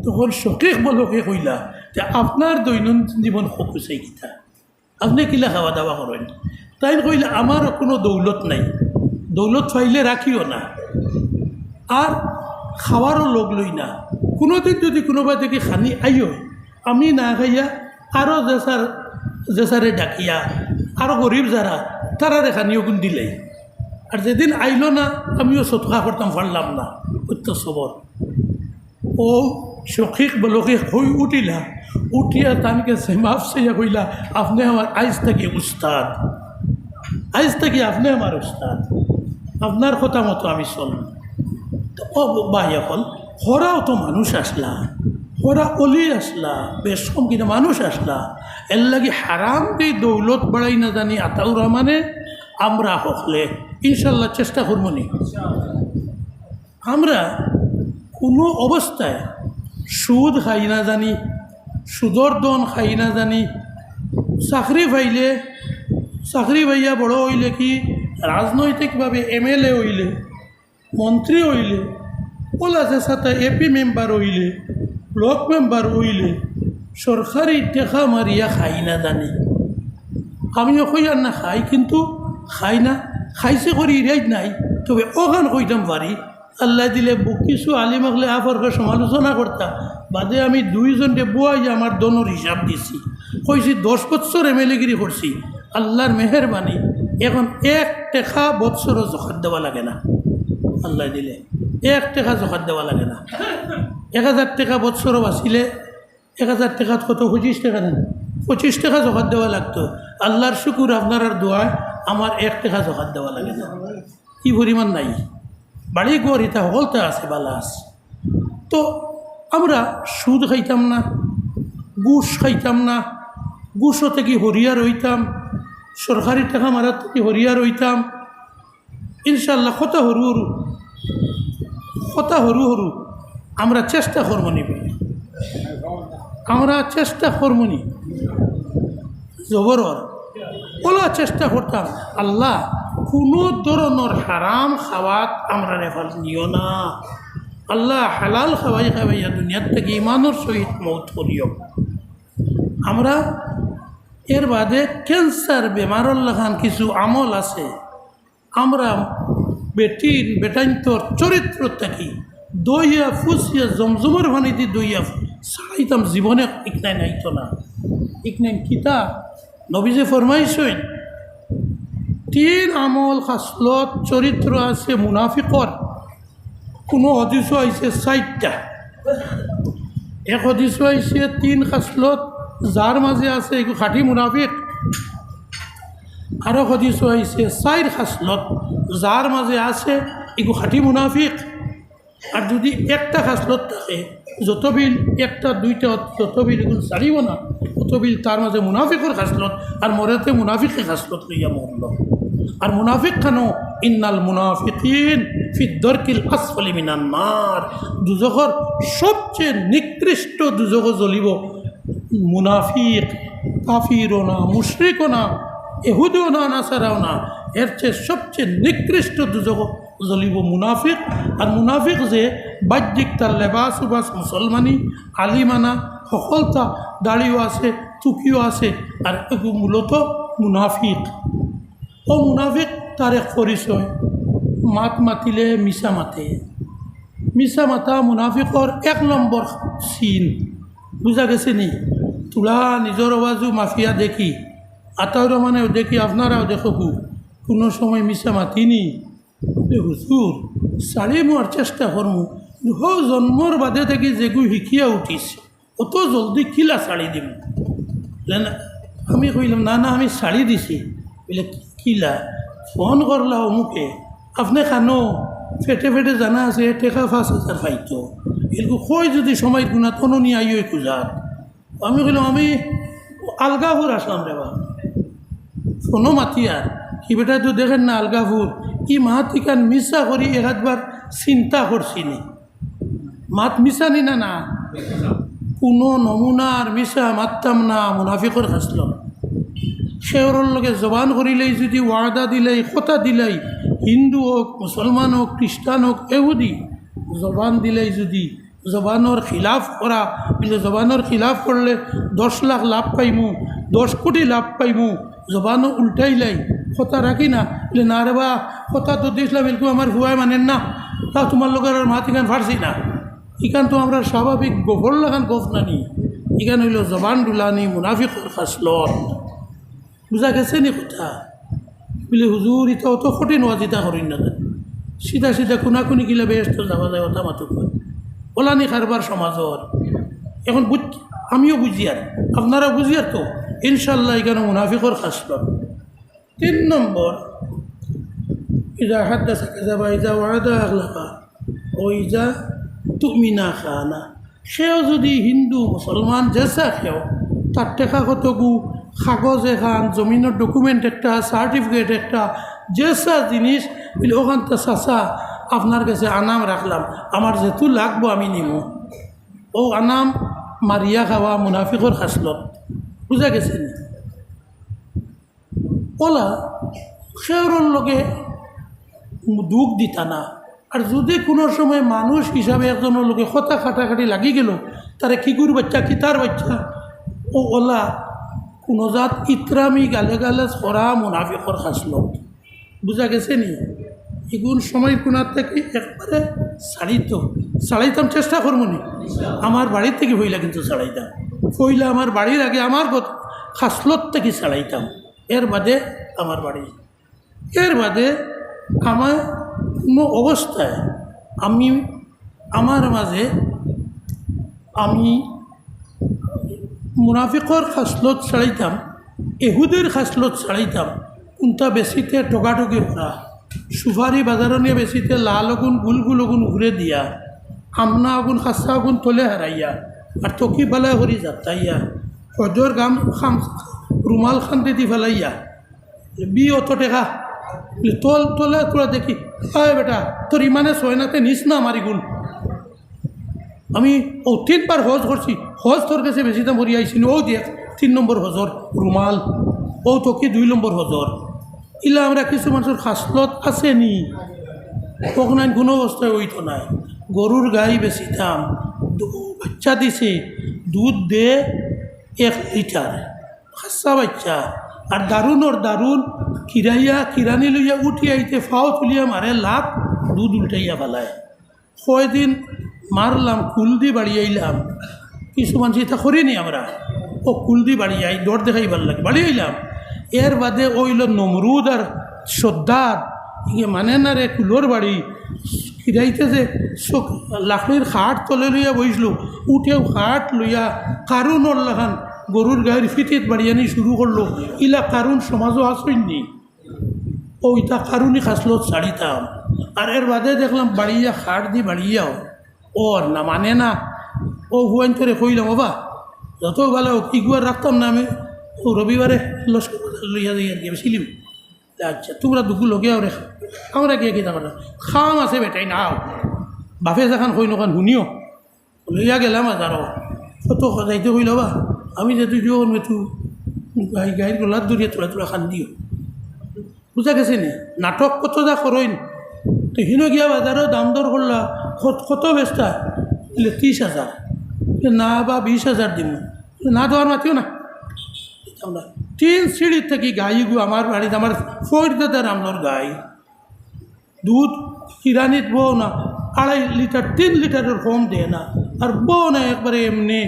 তখন শকিক বলকে কইলা যে আপনার দৈনন্দিন জীবন হকুসাই কিতা আপনি কিলা খাওয়া দাওয়া করেন তাই কইলে আমারও কোনো দৌলত নাই দৌলত ফাইলে রাখিও না আর খাওয়ারও লোক লই না কোনোদিন যদি কোনোবা থেকে খানি আইও আমি না খাইয়া আরও জেসারে ডাকিয়া আরও গরিব যারা তারারে খানিও গুণ দিলেই আর যেদিন আইল না আমিও সৎকা করতাম পারলাম না অত্য সবর ও শকিক বলকে হই উঠিলা উঠিয়া তানকে মাফ চাইয়া কইলা আপনি আমার আইজ থেকে উস্তাদ আইজ থেকে আপনি আমার উস্তাদ আপনার কথা মতো আমি চলব তো ও ভাই এখন হরাও তো মানুষ আসলা হরা অলি আসলা বেশ কম কিন্তু মানুষ আসলা এর লাগে হারাম দিয়ে দৌলত বাড়াই না জানি আতাউরা মানে আমরা হকলে ইনশাল্লাহ চেষ্টা করবো নি আমরা কোনো অবস্থায় সুদ খাই না জানি সুদর দন খাই না জানি চাকরি পাইয়া বড় হইলে কি রাজনৈতিকভাবে MLA হইলে মন্ত্রী হইলে ওলা যে সাথে AP মেম্বার হইলে ব্লক মেম্বার হইলে সরকারি টেকা মারিয়া খাই না জানি আমিও কই আর না খাই কিন্তু খাই না খাইছে করি ইরাই নাই তবে ওখান কইতাম পারি আল্লাহ দিলে কিছু আলিমাকলে আফরকে সমালোচনা করতাম বাদে আমি 2 জনকে বুয়াই আমার দনোর হিসাব দিছি কইছি 10 বছর MLA-গিরি করছি আল্লাহর মেহরবানি এখন 1 টাকা বছরও জখাত দেওয়া লাগে না আল্লাহ দিলে 1 টাকা জখাত দেওয়া লাগে না 1000 টাকা বছরও বাঁচিলে 1000 টাকা কত 25 টাকা দেন 25 টাকা জখাত দেওয়া লাগতো আল্লাহর শুকুর আপনার আর দোয়ায় আমার 1 টাকা জখাত দেওয়া লাগে না কি পরিমাণ নাই বাড়ি ঘর এটা হলতে আছে বালা আছে তো আমরা সুদ খাইতাম না ঘুষ খাইতাম না ঘুষও থেকে হরিয়ার হইতাম সরকারি টাকা মারার থেকে হরিয়ার হইতাম ইনশাল্লাহ কথা হরু আমরা চেষ্টা করবো নিবে আমরা চেষ্টা করবো নি জবরর ওলা চেষ্টা করতাম আল্লাহ কোনো ধরনের হারাম খাওয়াত আমরা রেফাল নিও না আল্লাহ হালাল খাওয়াইয়া দুনিয়ার থেকে ইমানোর সহিত মৌত করিও আমরা এর বাদে ক্যান্সার বেমারর লাগান কিছু আমল আছে আমরা বেটাইন্তর চরিত্র থাকি দইয়া ফুসিয়া জমজমের পানি দিয়ে দইয়া সারাইতাম জীবনে ইকনাই নাইতো না ইকনাইন কিতা নবীজে ফরমাইছেন 3 আমল খাসলত চরিত্র আছে মুনাফিকর কোনো হদিস আইছে 4টা এক হদিস আইছে 3 খাসলত যার মাঝে আছে এগু খাঁটি মুনাফিক আরও হদিস আইছে 4 খাসলত যার মাঝে আছে এগু খাঁটি মুনাফিক আর যদি একটা খাসলত থাকে যত বিল 1টা 2টা যত বিল এগুলো ছাড়িব না তত বিল তার মাঝে মুনাফিকর খাসলত আর মরেতে মুনাফিকে খাসলত লইয়া মরল আর মুনাফিক কেন ইন্নাল মুনাফিকিন ফি দরকিল আসফালি মিনান নার দুজখর সবচেয়ে নিকৃষ্ট দুজখ জ্বলিব মুনাফিক কাফিরও না মুশরিকও না এহুদিও না নাসারাও না, এর চেয়ে সবচেয়ে নিকৃষ্ট দুজক জ্বলিব মুনাফিক। আর মুনাফিক যে বাহ্যিক তার লেবাস উবাস মুসলমানি আলিমানা সকলতা দাড়িও আছে টুকিও আছে, আর এগুলো মূলত মুনাফিক। ও মুনাফিক তার এক পরিচয়, মাত মাতিলে মিছা মাতে। মিছা মাতা মুনাফিকর এক নম্বর চিন, বুঝা গেছে নি? তোলা নিজের আওয়াজও মাফিয়া দেখি, আতারও মানেও দেখি, আপনারাও দেখো কোনো সময় মিছা মাতিনি। হুজুর শাড়ি মোয়ার চেষ্টা করমু, হো জন্মর বাদে থেকে যেগু শিকিয়া উঠিস অত জলদি কিলা শাড়ি দিম। আমি কইলাম না না আমি শাড়ি দিছি। বলে কিলা? ফোন করলা অমুকে, আপনি খানো ফেটে ফেটে জানা আছে টেকা 5,000 পাইতো, এরকম কই যদি সময় গুণা তনো নিয়ে আইও খুঁজার। আমি কইলাম আমি আলগাপুর আসলাম রে বা, ফোনও মাতি আর কি বেটা তো দেখেন না আলগাপুর কি মাতিকান মিশা করি একবার চিন্তা করছি নি, মাত মিশানি না না কোনো নমুনার মিশা মারতাম না। মুনাফিকর খাসলাম শেওরের লগে জবান করিলেই যদি ওয়াদা দিলেই কথা দিলেই, হিন্দু হোক মুসলমান হোক খ্রিস্টান হোক এহুদি, জবান দিলেই যদি জবানোর খিলাফ করা, বলে জবানোর খিলাফ করলে 10 লাখ লাভ পাইমু, 10 কোটি লাভ পাইমু, জবানও উল্টাইলাই কথা রাখি না। বলে না রে বা কথা তো দিয়েছিলাম এরকম আমার হুয়ায় মানেন না, তা তোমার লোকের আর মাত ইখান ফারছি না। ইখান তো আমরা স্বাভাবিক গোবর লাগান গোফ নানি, ইখান হইল জবান ডুলানি মুনাফিকর খাসলত। বুঝা গেছে নি কথা? বলে হুজুর এটা অত কঠিন ওয়াজিতা করিন না, সিধা সিধা কোনাকুনি গিলা বেস্ত যাওয়া যায় ওটা মাতুক ওলানি কারবার সমাজর। এখন আমিও বুঝি আর আপনারা বুঝি আর তো ইনশাল্লাহ এখানে মুনাফিকর খাসলত। 3 নম্বর ইজা হাদ্দাসা কাযাবা ইজা ওয়াদা আখলাফা ও ইজা তুমিনা খানা। সেও যদি হিন্দু মুসলমান যেসা খেও তার টেকা কত গু কাগজ এখান জমিনের ডকুমেন্ট একটা সার্টিফিকেট একটা যেসা জিনিস বলে ওখান তো চাচা আপনার কাছে আনাম রাখলাম, আমার যেহেতু লাগবো আমি নিমু, ও আনাম মারিয়া খাওয়া মুনাফিকর খাসলত। বুঝা গেছে নি? ওলা শেওরের লগে দুঃখ দিতা না। আর যদি কোনো সময় মানুষ হিসাবে একজনের লোকে কথা খাটাখাটি লাগি গেল, তারা কিগুর বাচ্চা কিতার বাচ্চা, ও ওলা কোনো জাত ইত্রামি গালে গালে করা মুনাফিকর খাসলত। বুঝা গেছে নি? এগুন সময় কোনার থেকে একবারে ছাড়াইতাম চেষ্টা করবো নি। আমার বাড়ির থেকে হইলা কিন্তু ছাড়াইতাম, হইলা আমার বাড়ির আগে আমার খাসলত থেকে ছাড়াইতাম, এর বাদে আমার বাড়ি। এর বাদে আমার কোনো অবস্থায় আমার মাঝে আমি মুনাফিকর খাসলত ছাড়াইতাম, এহুদের খাসলত ছাড়াইতাম। কোনটা বেশিতে টোকাটুকি করা, সুপারি বাজারও নিয়ে বেশিতে লাল আগুন গুলগুল আগুন ঘুরে দিয়া, আমনা আগুন খাসা আগুন তলে হারাইয়া, আর তকি ফেলা করি যাতাইয়া, হজর গাম খাম রুমাল খান দি ফেলাইয়া বি অত টেকা তোল তোলে তোরা দেখি হয় বেটা তোর ইমানে সয়নাতে নিস না আমার গুণ। আমি 3বার হজ করছি, হজ তোর কাছে বেশি দাম ভরি আইসি, ও দেখ 3 নম্বর হজর রুমাল, ও তোকে 2 নম্বর হজর। ইলা আমরা কিছু মানুষের খাসলত আছে নি, কখন কোনো অবস্থায় ওইতো নাই। গরুর গাই বেশি দাম, বাচ্চা দিছে দুধ দে 1 লিটার, খাসা বাচ্চা। আর দারুণর দারুণ কিরানি লইয়া উঠি আইতে ফাও তুলিয়া মারে লাভ, দুধ উল্টাইয়া ফেলায়। কয়দিন মারলাম, কুল দি বাড়ি আইলাম, কিছু মানুষ এটা করিনি আমরা, ও কুল দি বাড়ি আই দৌড় দেখাইবার লাগে বাড়ি আইলাম। এর বাদে ওইল নমরুদ আর শ্রদ্ধার ইয়ে মানে না রে কুলোর বাড়ি খিরাইতে যে লাকড়ির খাট তলে লইয়া বইসলো, উঠেও খাট লইয়া কারুনর লাগান গরুর গায়ের ফিটিত বাড়িয়ানি শুরু করলো। ইলা কারুন সমাজও আসেননি, ও ইটা কারুনই খাসলত ছাড়িতাম। আর এর বাদে দেখলাম বাড়িয়া খাট দি বাড়িয়াও ওর না মানে না, ও হুয়াইন করে কইলাম বাবা যত ভালো ইগুয়ার রাখতাম না আমি, ও রবিবারে লস্কর লইয়া যাইয়া গিয়ে ছিলিম। আচ্ছা তোমরা দুঃখ লোকে আর আমরা গিয়ে কিনা করলাম খাম আছে বেটাই নাও বাপে যখন কই নখান শুনিও লইয়া গেলাম। আর আরও কত যাইতে কইল বা আমি যে তুই মেতু গাইর গলার দূরিয়ে তোলা তোলা খান দিও বুঝা গেছে নি নাটক কত যা করইন তো হিন গিয়া বাজারও দাম দর করলা কত বেচতা বলে 30,000 না বা 20,000 দিব না দেওয়ার মাতিও না 3 সিঁড়ির থেকে গাই গু আমার বাড়িতে আমার ফরিদাদার আমলোর গাই দুধ কিরানিত বউ না 2.5 লিটার 3 লিটারের কম দেয় না আর বউ না একবারে এমনি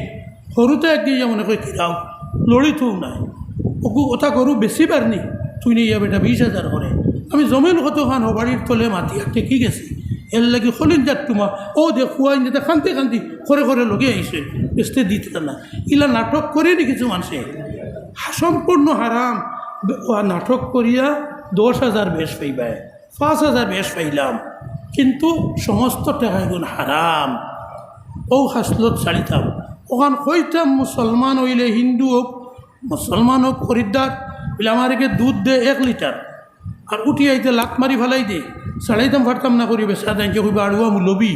সরুতে একদিন মনে করে কিরাও লড়িতেও নাই ওকু ওটা গরু বেশি পারনি তুই নিয়ে যাবে এটা 20,000 করে আমি জমিন কত খান বাড়ির তলে মাতি একটা কি গেছি এর লাগে খলিন যাক তোমার ও দেখুয়াই যেতে খান্তি খান্তি করে করে লগে আইসে বেসতে দিতে না ইলা নাটক করে নি কিছু মানুষে সম্পূর্ণ হারাম নাটক করিয়া 10,000 বেশ পাইবাই 5,000 বেশ পাইলাম কিন্তু সমস্ত টাকাগুলো হারাম ও হাসলত ছাড়িতাম ওখান কইতাম মুসলমান হইলে হিন্দু হোক মুসলমান হোক খরিদ্দার বলে আমারকে দুধ দে 1 লিটার আর উঠি আইতে লাত মারি ফেলাই দে ছাড়াইতাম পারতাম না করি বেসা তাইকে কইবা আড়ুয়া লবি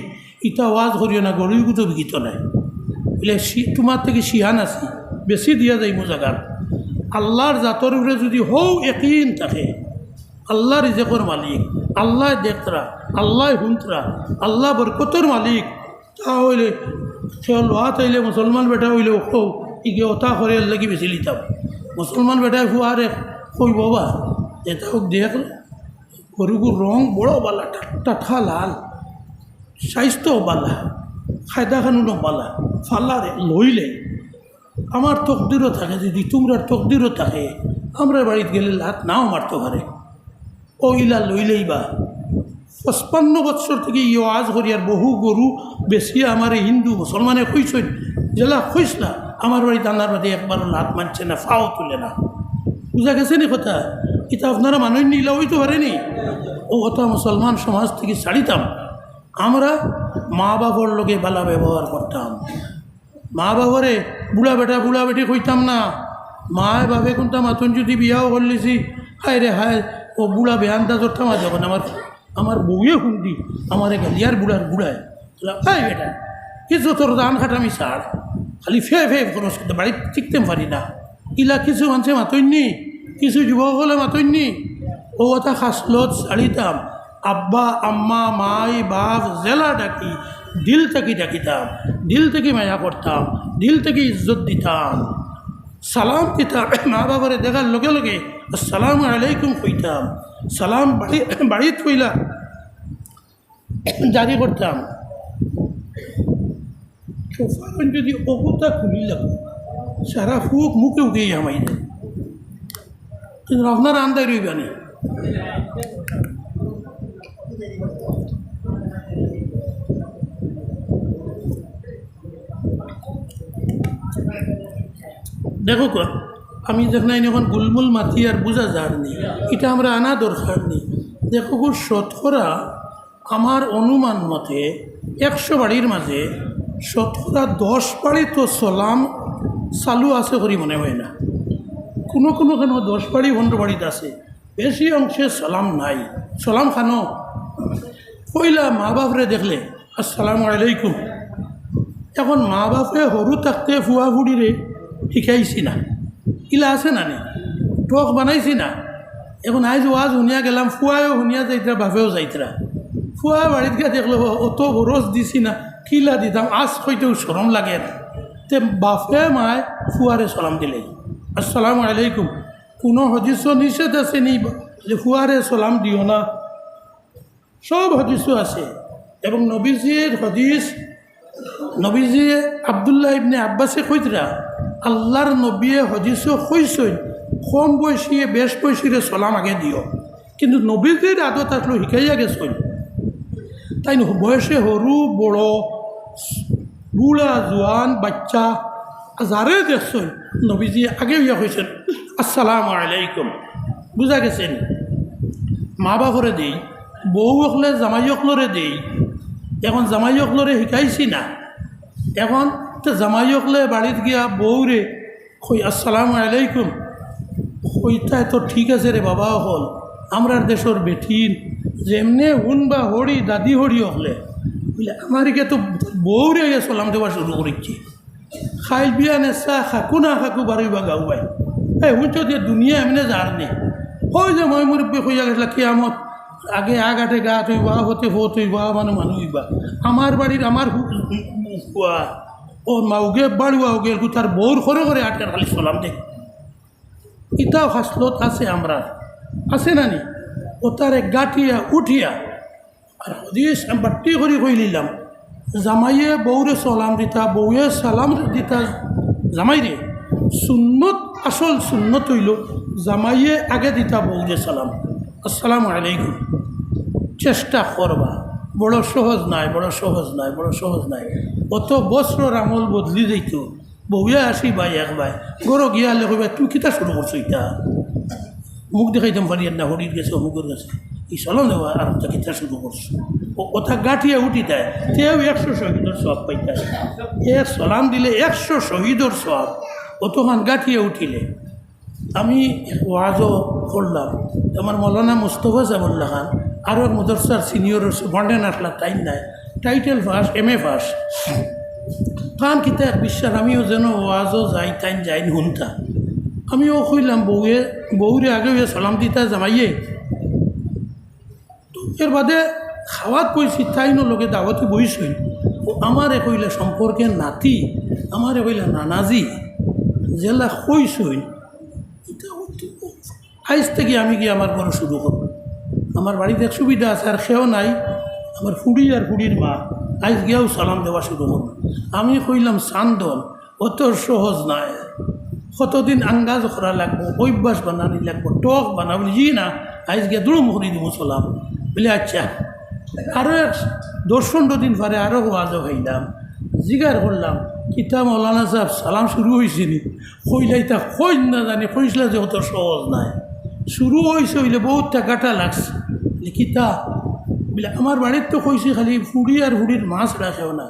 ইটা ওয়াজ করিও না গরিব তো বিকিত নাই বলে তোমার থেকে শিহান আছি বেশি দিয়া যাইব জায়গার আল্লাহর জাতর উপরে যদি হও একইন থাকে আল্লাহ রিজেকর মালিক আল্লাহ দেখতরা আল্লাহ হুন্তরা আল্লাহ বরকতর মালিক তাহলে সে লোহা তাইলে মুসলমান বেটা হইলে ও ইগে ওটা করে লাগি বেশি লিতাম মুসলমান বেটায় ফুয়ারে কই বাবা এটা হোক দেখ গরুগুর রং বড় বালা টাঠা লাল স্বাস্থ্য বালা খায়দা খানুনও বালা ফাল্লারে লইলে আমার তকদিরও থাকে যদি তোমরা তকদিরও থাকে আমরা বাড়িতে গেলে লাত নাও মারতে পারে ও ইলা লইলেই বা 55 বছর থেকে ই আজ করিয়ার বহু গরু বেশি আমার হিন্দু মুসলমানে কইসই জেলা কইস না আমার বাড়িতে আল্লাহর বাদে একবারও লাত মানছে না ফাও তুলে না বুঝা গেছে নি কথা এটা আপনারা মানুষ নিলে হইতে পারেনি ও কথা মুসলমান সমাজ থেকে ছাড়িতাম আমরা মা বাবার লোকে বালা ব্যবহার করতাম মা বাবারে বুড়া বেটি কইতাম না মায় বাপে কোনটা মাতন যদি বিয়াও করলিছি হায় রে হায় ও বুড়া বেহানটা ধরতাম আর যখন আমার বউয়ে হুন্দি আমার গালিয়ার বুড়ায় হায় বেটা কিছু তোর দান খাটামি ছাড় খালি ফে খরচ করতে বাড়ি টিকতে পারি না ইলা কিছু মানুষে মাতইনি কিছু যুবক হলে মাতইনি ও কথা খাসলত ছাড়িতাম আব্বা আম্মা মাই বাপ জেলা ডাকি দিল থেকে ডাকিতাম দিল থেকে মায়া করতাম দিল থেকে ইজ্জত দিতাম সালাম দিতাম মা বাবারে দেখার লগে লগে আসসালামু আলাইকুম কইতাম সালাম বাড়িত কইলা জারি করতাম সোফার যদি অবতা খুলিলাম সারা ফুক মুখে উঠে আমাই কিন্তু আপনার আন্দায় রইবানি দেখো আমি দেখলাম এখন গুলমুল মাতি আর বোঝা যার নেই এটা আমরা আনা দরকার নেই দেখো শতকরা আমার অনুমান মতে 100 বাড়ির মাঝে শতকরা 10 বাড়ি তো সালাম চালু আছে করি মনে হয় না কোনো কেন 10 বাড়ি 15 বাড়িতে আছে বেশি অংশে সালাম নাই সালাম খানো কইলা মা বাপরে দেখলে আসসালামু আলাইকুম এখন মা বাপে সরু থাকতে ফুয়া ফুড়িরে শিকাইছি না ইলা আছে না নে টক বানাইছি না এখন আজ ওয়াজ শুনিয়া গেলাম ফুয়াও শুনিয়া যাইতরা বাপেও যাইতরা ফুয়া বাড়িত গিয়ে দেখলো অত খরচ দিছি না কিলা দিতাম আজ হইতেও সরম লাগে তে বাপে মায় ফুয়ারে সালাম দিলে আসসালামু আলাইকুম কোনো হদিস নিষেধ আছে নি যে ফুয়ারে সালাম দিও না সব হদিসও আছে এবং নবীজির হদিস নবীজি আবদুল্লাহ ইবনে আব্বাসে কইতরা আল্লাহর নবীয়ে হদিসও কইসই কম বয়সিয়ে বেশ বয়সীরে সালাম আগে দিও কিন্তু নবীজির আদত আসলো শিকাইয়া গেছই তাই বয়সে সরু বড় বুড়া জোয়ান বাচ্চা যারে দেখছই নবীজি আগে ইয়া কইছেন আসসালামু আলাইকুম বুঝা গেছেন মা বাপরে দেই বউ অকলে জামাই অকলরে দেই এখন জামাই অকলরে শিকাইছি না এখন তো জামাই অকলে বাড়িত গিয়া বউরে কই আসসালামু আলাইকুম কইতায় তো ঠিক আছে রে বাবা হল আমরার দেশের বেঠিন যেমনে হুন বা হরি দাদি হরি হলে বলে আমারিকে তো বউরে সালাম দেওয়া শুরু করেছি খাইল বিয়া নেশা খাকু না খাকু বাড়ি বা গাও বাই হুঁচো দিয়ে দুনিয়া এমনি যার নেই হয় যে মই মুরব্বী হইয়া গেছিল কিয়ামত আগে আগাটে গা হইবা হতে হত হইবা মানে মানুষ হইবা আমার বাড়ির আমার ও মাউগে বাড়িও গেল তার বউর ঘরে ঘরে আটকে খালি সালাম দেখ ইটাও হাসলত আছে আমরা আছে না নি ও তার গাঠিয়া উঠিয়া আর হদিস বাট্টি করে কই নিলাম জামাইয়ে বউরে সালাম দিতা বউয়ে সালাম দিতা জামাইরে সুন্নত আসল সুন্নত হইল জামাইয়ে আগে দিতা বউরে সালাম আসসালামু আলাইকুম চেষ্টা করবা বড় সহজ নাই বড় সহজ নাই বড় সহজ নাই অত বছর আমল বদলি যাইত বউয়ে আসি ভাই এক ভাই গরো গিয়ালে কইবা তুই কিতা শুরু করছো ইটা মুখ দেখাইতাম পারি না হরির গেছে অমুকের গেছে এই চলো দেওয়া আর কিতা শুরু করছো ও কথা গাঠিয়া উঠি দেয় তেও 100 শহীদর সব পাইতা এক সালাম দিলে 100 শহীদর সব অতখান গাঠিয়া উঠিলে আমি ওয়াজও করলাম আমার মৌলানা মুস্তফা সাবুল্লাহ খান আরও এক মদরসার সিনিয়র বন্ডেন আসলা টাইম নাই টাইটেল ফার্স্ট MA ফার্স্ট কান কিতা এক বিশ্বাস আমিও যেন ওয়াজও যাই টাইম যাই শুনতা আমিও কইলাম বউরে আগে সালাম দিতা জামাইয়ে তো এর বাদে খাওয়াত কইছি তাইনো লোকে দাওয়াতি বইছই ও আমারে কইলে সম্পর্কে নাতি আমারে কইলা নানাজি জেলা কইছই এটা আইজ থেকে আমি গিয়ে আমার ঘরে শুরু করব আমার বাড়িতে এক সুবিধা আছে আর সেও নাই আমার ফুড়ি আর ফুড়ির মা আইজ গিয়েও সালাম দেওয়া শুরু করব আমি কইলাম চান্দন অত সহজ নাই কতদিন আঙ্গাজ করা লাগবো অভ্যাস বানানি লাগবো টক বানাবো জি না আইজ গিয়ে দুড়ুম করে দিব সালাম বলে আচ্ছা আরও 10-15 দিন পরে আরও ওয়াজও হইলাম জিগার করলাম কিতা মৌলানা সাহেব সালাম শুরু হয়েছে নি কইলাই তা কই না জানি কইসলা যে অত সহজ নাই শুরু হয়েছে হইলে বহুত টাকাটা লাগছে কিতা বলে আমার বাড়ির তো কইছি খালি ফুড়ি আর ফুড়ির মাছ রাখেও না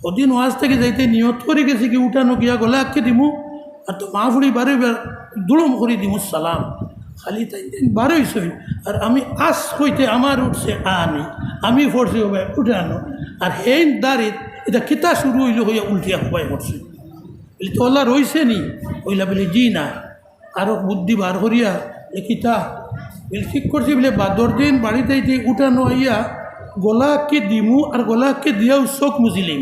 ওদিন ওয়াজ থেকে যাইতে নিয়ত করে গেছি কি উঠানো গিয়া গলা আঁকে দিমু আর তো মা ফুড়ি বারে দুড়ম করে দিমু সালাম খালি তাই বারো হয়েছে আর আমি আস কইতে আমার উঠছে আমি পড়ছি হবে উঠানো আর হেন দাঁড়িয়ে এটা কিতা শুরু হইল হইয়া উল্টিয়া সবাই করছে বলি তো আল্লাহ রয়েছে নি ওইলা বলে জি না আরও বুদ্ধি বার করিয়া কিতা বলে ঠিক করছি বলে বাদর দিন বাড়িতে উঠানো হইয়া গলাকে দিমু আর গলাকে দিয়াও চোখ মুজিলিম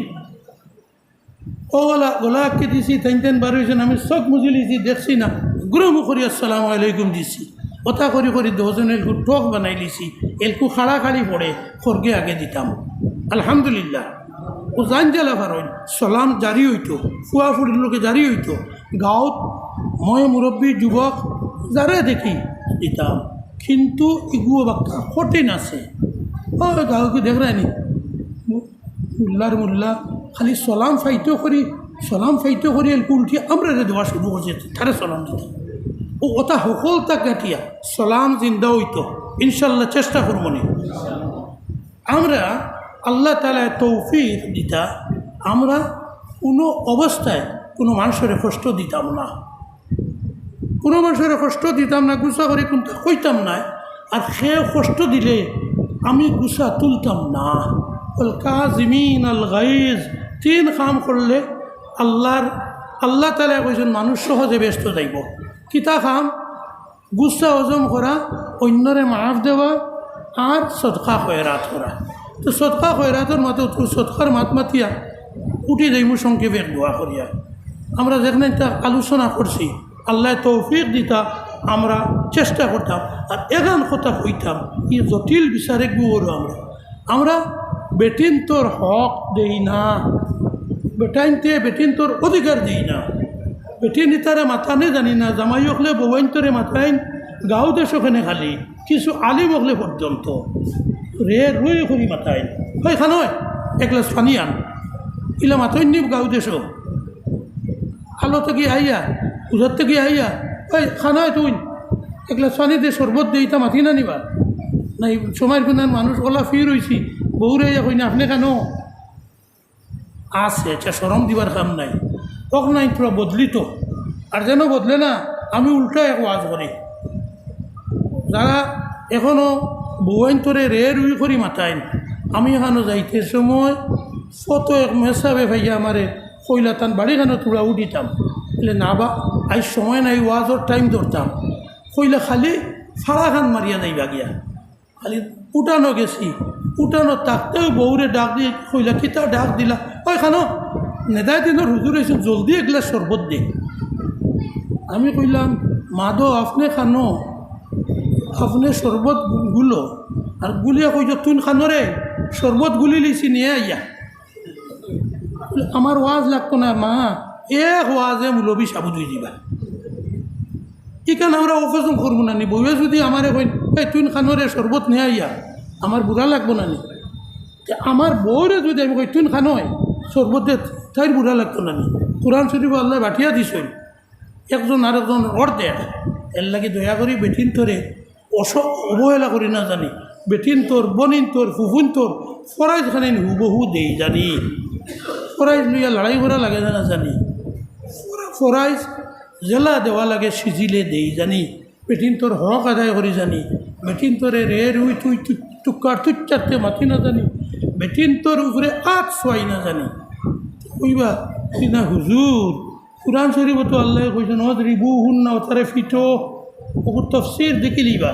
ও গলাকে দিছি তেন বার হয়েছেন আমি চোখ মুজিলিছি দেখছি না গুরুমু করি আসসালামু আলাইকুম দিছি কথা করি করি 10 জন এলকু টক বানাই লিছি এলকু খাড়া খাড়ি পড়ে খড়গে আগে দিতাম আলহামদুলিল্লাহ ও জান জ্বালা পারেন সালাম জারি হইতো ফুয়া ফুড়ির লোকে জারি হইতো গাঁৱত মই মুরব্বী যুবক যারে দেখি দিতাম কিন্তু ইগুও বাক্কা কঠিন আছে ও গাঁৱকে দেখ রানি মুল্লার মুল্লা খালি সালাম ফাইতো করি এলকু উল্টি আমরা দেওয়া শুরু করছে তারে সালাম দিতাম ও ওটা সকলতা কাটিয়া সালাম জিন্দা হইতো ইনশাল্লাহ চেষ্টা করবো নি আমরা আল্লাহ তাআলা তৌফিক দিতা আমরা কোনো অবস্থায় কোনো মানুষের কষ্ট দিতাম না কোনো মানুষের কষ্ট দিতাম না গুছা করে কোনটা কইতাম না আর সে কষ্ট দিলে আমি গুছা তুলতাম না আল কাযিমিন আল গাইজ 3 কাম করলে আল্লাহ তাআলা কইছেন মানুষ সহজে ব্যস্ত যাইব কিতা কাম গুছা হজম করা অন্যরে মাফ দেওয়া আর সদকা খয়রাত করা তো সদকা খয়রাতের মাতে সদকার মাত মাতিয়া উঠি যাইমু সংক্ষেপে দোয়া করিয়া আমরা যেখানে একটা আলোচনা করছি আল্লাহ তৌফিক দিতা আমরা চেষ্টা করতাম আর এগান কথা কইতাম ই জটিল বিচারে গুরু আমরা বেটিন তোর হক দেই না বেটিন তোর অধিকার দেই না বেটিন তারে মাথানে জানি না জামাই হকলে বউয়াইন তোরে মাথাইন গাঁও দেশ ওখানে খালি কিছু আলিম হকলে পর্যন্ত রুই করি মাথাইন হয় খানয় এক গ্লাস পানি আন ইলা মাথইন নি গাঁও দেশ আলো থেকে আইয়া উজার থেকে আইয়া ওই খানয় তুই এক গ্লাস পানি দিয়ে শরবত দিয়ে ইটা মাথি না নিবা নাই সময়ের কোনো মানুষ ওলা ফির হয়েছি বউরে কই না আপনি কেন আছে আচ্ছা সরম দিবার কাম নাই তখন নাই পুরো বদলিত আর যেন বদলে না আমি উল্টা এক ওয়াজ করি যারা এখনও বউয়াইন তোরে রুই করি মাথাইন আমি এখানো যাইতে সময় কত এক মেসাবে ভাইয়া আমারে কইলা তান বাড়িখানো তুড়া উঠিতাম বলে না বা আজ সময় নাই ওয়াজর টাইম ধরতাম কইলে খালি ফাড়া খান মারিয়া যাইবা গিয়া খালি উঠানো গেছি উঠানো তাকতেও বউরে ডাক দিয়ে কইলা কিতা ডাক দিলা ওই খানো নেদায় দিনের হুজুর এসে জলদি এগুলা শরবত দে আমি কইলাম মাধো আপনি খানো আপনি শরবত গুলো আর গুলিয়া কইজ তুই খানোরে শরবত গুলি লিছি নিয়ে আইয়া আমার ওয়াজ লাগতো না মা এক ওয়াজে মুলবি সাবুদ হয়ে যাবা ইখানে আমরা অপছন্দ করবো না নি বউয়ে যদি আমারে কই এই তুই খানোরে শরবত নিয়ে আইয়া আমার বুড়া লাগবো না নি আমার বউরে যদি আমি কই তুই খানোয় শরবত দে তাই বুড়া লাগতো না নি কোরআন শরীফ আল্লাহ বাঠিয়া দিছই একজন আরেকজন অর্ধেক এর লাগে দয়া করি বেটিন তোরে অবহেলা করি না জানি বেটিন তোর বনিন তোর ফুফুন তোর ফরাইজ খানি হুবহু দেই জানি ফরাইজ লইয়া লড়াই করা লাগে না জানি ফরাইজ জেলা দেওয়া লাগে সিজিলে দেই জানি বেটিন তোর হক আদায় করি জানি বেটিন তোরে রে রুই তুই টুকার তুচ্চারতে মাতি না জানি বেটিন তোর উপরে আট সোয়াই না জানি কইবা কিনা হুজুর কুরআন শরীফ তো আল্লাহ কইছেন অদরিবু হুন্না তারে ফিটো ওর তফসির দেখিলিবা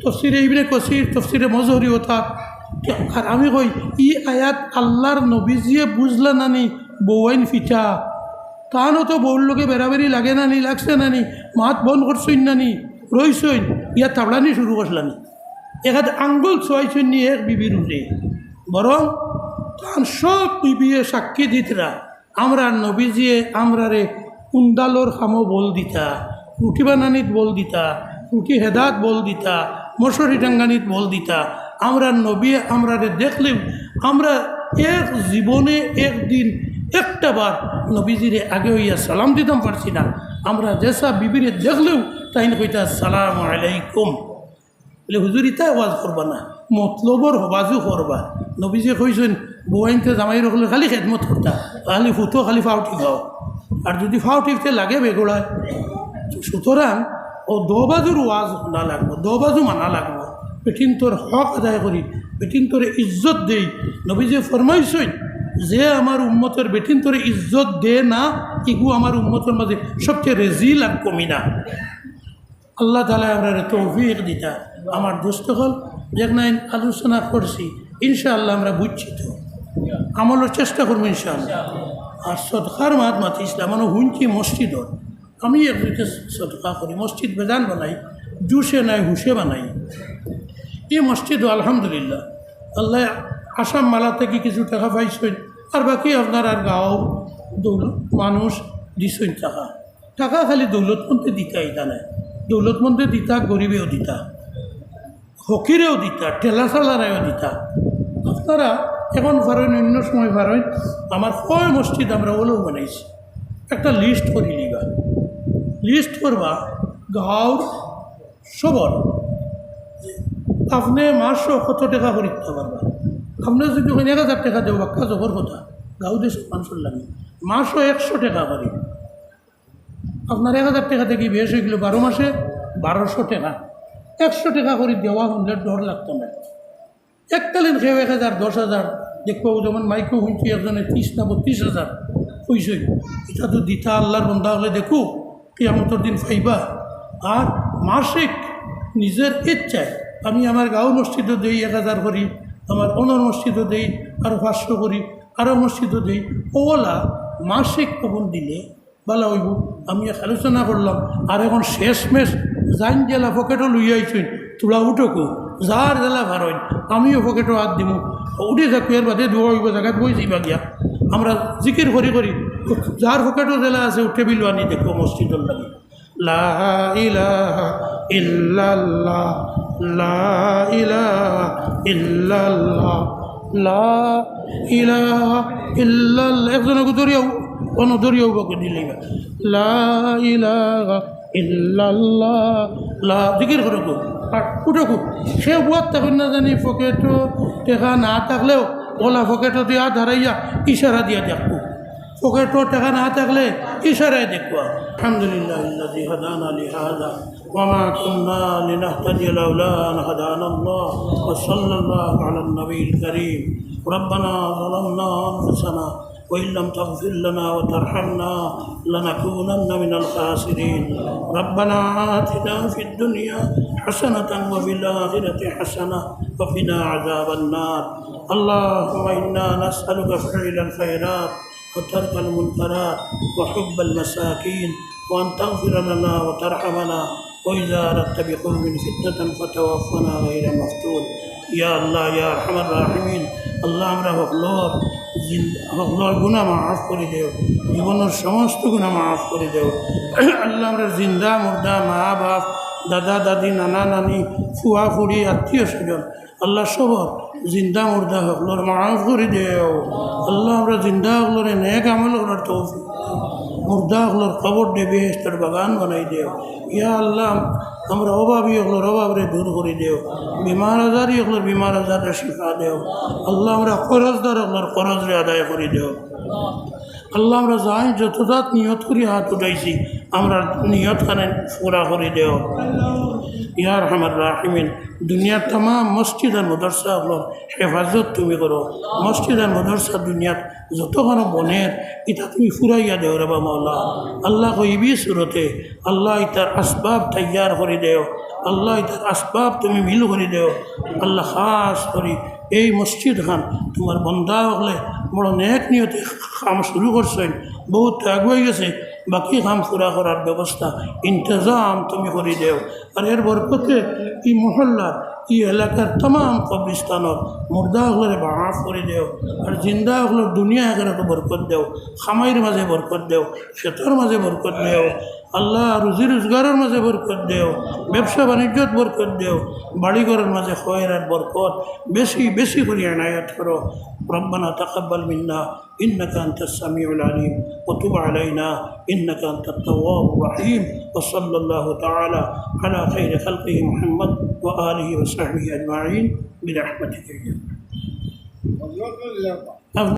তফসিরে ইবনে কসির তফসিরে মজহরি ওতা আর আমি কই ই আয়াত আল্লাহর নবীজিয়ে বুঝলা নানি বউয়াইন ফিটা তানও তো বউর লোকে বেড়াবেড়ি লাগে না নি লাগছে না নি মাত বন্ধ করছইন না নি রইছইন ইয়া তাবলানি শুরু করলানি এখানে আঙ্গুল ছোয়াইছইন নি এক বিবির উঠে বরং তান সব বিবিয়ে সাক্ষী দিতরা আমরা নবীজিয়ে আমরারে কুন্দালোর খামো বল দিতা রুটি বানানিত বল দিতা রুটি হেদাত বল দিতা মশরি টাঙ্গানিত বল দিতা আমরা নবী আমরারে দেখলেও আমরা এক জীবনে একদিন একটা বার নবীজিরে আগে হইয়া সালাম দিতাম পারছি না আমরা যেসা বিবিরে দেখলেও তাই কইতা সালাম আলাইকুম বলে হুজুর ইতা আওয়াজ করবা না মতলবর হবাজও করবা নবীজি কইছেন বউয়াইনতে জামাই রকলে খালি খেদমত করতা খালি ফুটো খালি ফাউটি খাও আর যদি ফাউটিতে লাগে বেগোড়ায় সুতরাং ও দোবাজুর ওয়াজ না লাগবো দোবাজু মানা লাগবো বেটিন তোর হক আদায় করি বেটিন তোরে ইজ্জত দেই নবীজি ফরমাইছই যে আমার উম্মতের বেটিন তোরে ইজ্জত দে না ইগু আমার উম্মতের মাঝে সবচেয়ে রেজিল আর কমি না আল্লাহ তালা আমরা তৌফিক দিতা আমার দোস্ত হল যেখানে আলোচনা করছি ইনশাআল্লাহ আমরা বুঝছি তো আমলের চেষ্টা করবো ইনশাআল্লাহ আর সদকার মাত ইসলাম মানে হুঁচি মসজিদর আমি একদিকে সদকা করি মসজিদ বেদান বানাই জুসে নাই হুসে বানাই এই মসজিদও আলহামদুলিল্লাহ আল্লাহ আসাম মালা থেকে কিছু টাকা পাইছেন আর বাকি আপনার আর গাঁও মানুষ দিছেন টাকা খালি দৌলতমন্ত্রী দিতা এটা নাই দৌলতমন্ত্রী দিতা গরিবেও দিতা হকিরেও দিতা ঠেলা চালারায়ও দিতা আপনারা এখন পারেন অন্য সময় পারেন আমার কয় মসজিদ আমরা ওলেও বানাইছি একটা লিস্ট করি নিবা লিস্ট করবা গাঁওর সবর আপনি মাসও কত টাকা করে দিতে পারবা আপনি যদি 1,000 টাকা দেও বাক্কা জবর কথা গাঁও দেশ মানুষের লাগে মাসও 100 টাকা করে আপনার 1,000 টাকা থেকে বেশ হয়ে গেল 12 মাসে 1200 টাকা 100 টাকা করে দেওয়া হলে ডর লাগতো না এককালীন খেয়ে 1,000 10,000 দেখবো যেমন মাইকেও শুনছি একজনে 30 না 32,000 হইসই এটা তো দিতা আল্লাহর বন্ধা হলে দেখো কিয়ামতের দিন পাইবা আর মাসিক নিজের ইচ্ছায় আমি আমার গাঁও মসজিদও দিই 1,000 করি আমার অনর মসজিদও দিই আরও 500 করি আরও মসজিদও দিই ওলা মাসিক কখন দিলে ভালো হইব আমি আলোচনা করলাম আর এখন শেষমেশ জাইন জেলা পকেটও লইয়া আইছেন তোলা উঠকো যার জেলা ভার হইন আমিও পকেটও হাত দিব উঠে থাকবো এর বাদে দোয়া হইব জায়গায় বই যাইবা গিয়া আমরা জিকির করি করি যার পকেটও জেলা আছে টেবিল আনি দেখবো মসজিদর লাগে লা ইলাহা ইল্লাল্লাহ লা ইলাহা ইল্লাল্লাহ লা ইলাহা ইল্লাল্লাহ একজনকে দরিয়াও অন্য দরিয়াও বাকে দিলে লা ইলাহা ইল্লাল্লাহ লা জিকির করে গো আর উঠো সে বুয়ার থাকুন না জানি পকেটও টেকা না থাকলেও ওলা পকেটও দিয়া ধরাইয়া ইশারা দিয়া দেখবো পকেটও টাকা না থাকলে ইশারায় দেখবো আলহামদুলিল্লাহ আল্লাযী হাদানা লিহাযা ওয়া মা কুন্না লিনাহতাদিয়া লাউলা আন হাদানা আল্লাহ ওয়া সাল্লাল্লাহু আলা নবিয়িল কারীম রব্বানা যালামনা আনফুসানা وإن لم تغفر لنا وترحمنا لنكونن من الخاسرين ربنا آتنا في الدنيا حسنة وفي الآخرة حسنة وقنا عذاب النار اللهم إنا نسألك فعل الخيرات وترك المنكرات وحب المساكين وأن تغفر لنا وترحمنا وإذا أردت بقوم فتنة فتوفنا غير مفتون يا الله يا أرحم الراحمين আল্লাহ আমরা হকলর গুনাহ মাফ করে দেও জীবনের সমস্ত গুনাহ মাফ করে দেও আল্লাহ আমরা জিন্দা মুর্দা মা বাপ দাদা দাদি নানা নানি ফুয়া ফুড়ি আত্মীয় স্বজন আল্লাহ সবর জিন্দা মুর্দা হকলর মাফ করে দেও আল্লাহ আমরা জিন্দা হকলরে নেক আমল করার তৌফিক মুর্দা হকলর কবর দে বেহেশতের বাগান বানাই দেও ইয়া আল্লাহ আমরা অভাবী হকলর অভাবরে দূর করে দেও বিমার আজারি হকলর বিমার আজারে শিফা দেও আল্লাহ আমরা করজদার হকলর করজরে আদায় করে দেও আল্লাহ আমরা যাই যতদাত নিয়ত করি হাত উঠাইছি আমরা নিয়ত খানে পুরা করে দেও ইয়া আরহামার রাহিমিন দুনিয়ার तमाम মসজিদ আর মাদ্রাসা হকলর হেফাজত তুমি করো মসজিদ আর মাদ্রাসা দুনিয়াত যতক্ষণ বনের এটা তুমি ফুরাইয়া দেও রে মাওলা আল্লাহ কইবি সুরতে আল্লাহ ইতার আসবাব তৈয়ার করে দেও আল্লাহ ইতার আসবাব তুমি মিল করে দেও আল্লাহ খাস করি এই মসজিদ খান তোমার বন্দা হলে বড় নেক নিয়তে কাম শুরু করছেন বহুত আগুয়ে গেছে বাকি কাম পুরা করার ব্যবস্থা ইন্তজাম তুমি করে দেও আর এর বরকতে এই মহল্লা এই এলাকার तमाम কবরস্থানত মুর্দা হলে মাফ করে দেও আর জিন্দা হলে দুনিয়া এগারোকে বরকত দেও খামাইয়ের মাঝে বরকত দেও ক্ষেতের মাঝে বরকত দেও আল্লাহ রুজি রোজগারের মাঝে বরকত দেও ব্যবসা বাণিজ্যত বরকত দেও বাড়িঘরের মাঝে খয়রাত বরকত বেশি বেশি করে এনায়াত করো ربنا تقبل منا إنك أنت السميع العليم وتب علينا إنك أنت التواب الرحيم وصلى الله تعالى على خير خلقه محمد وآله وصحبه أجمعين برحمتك يا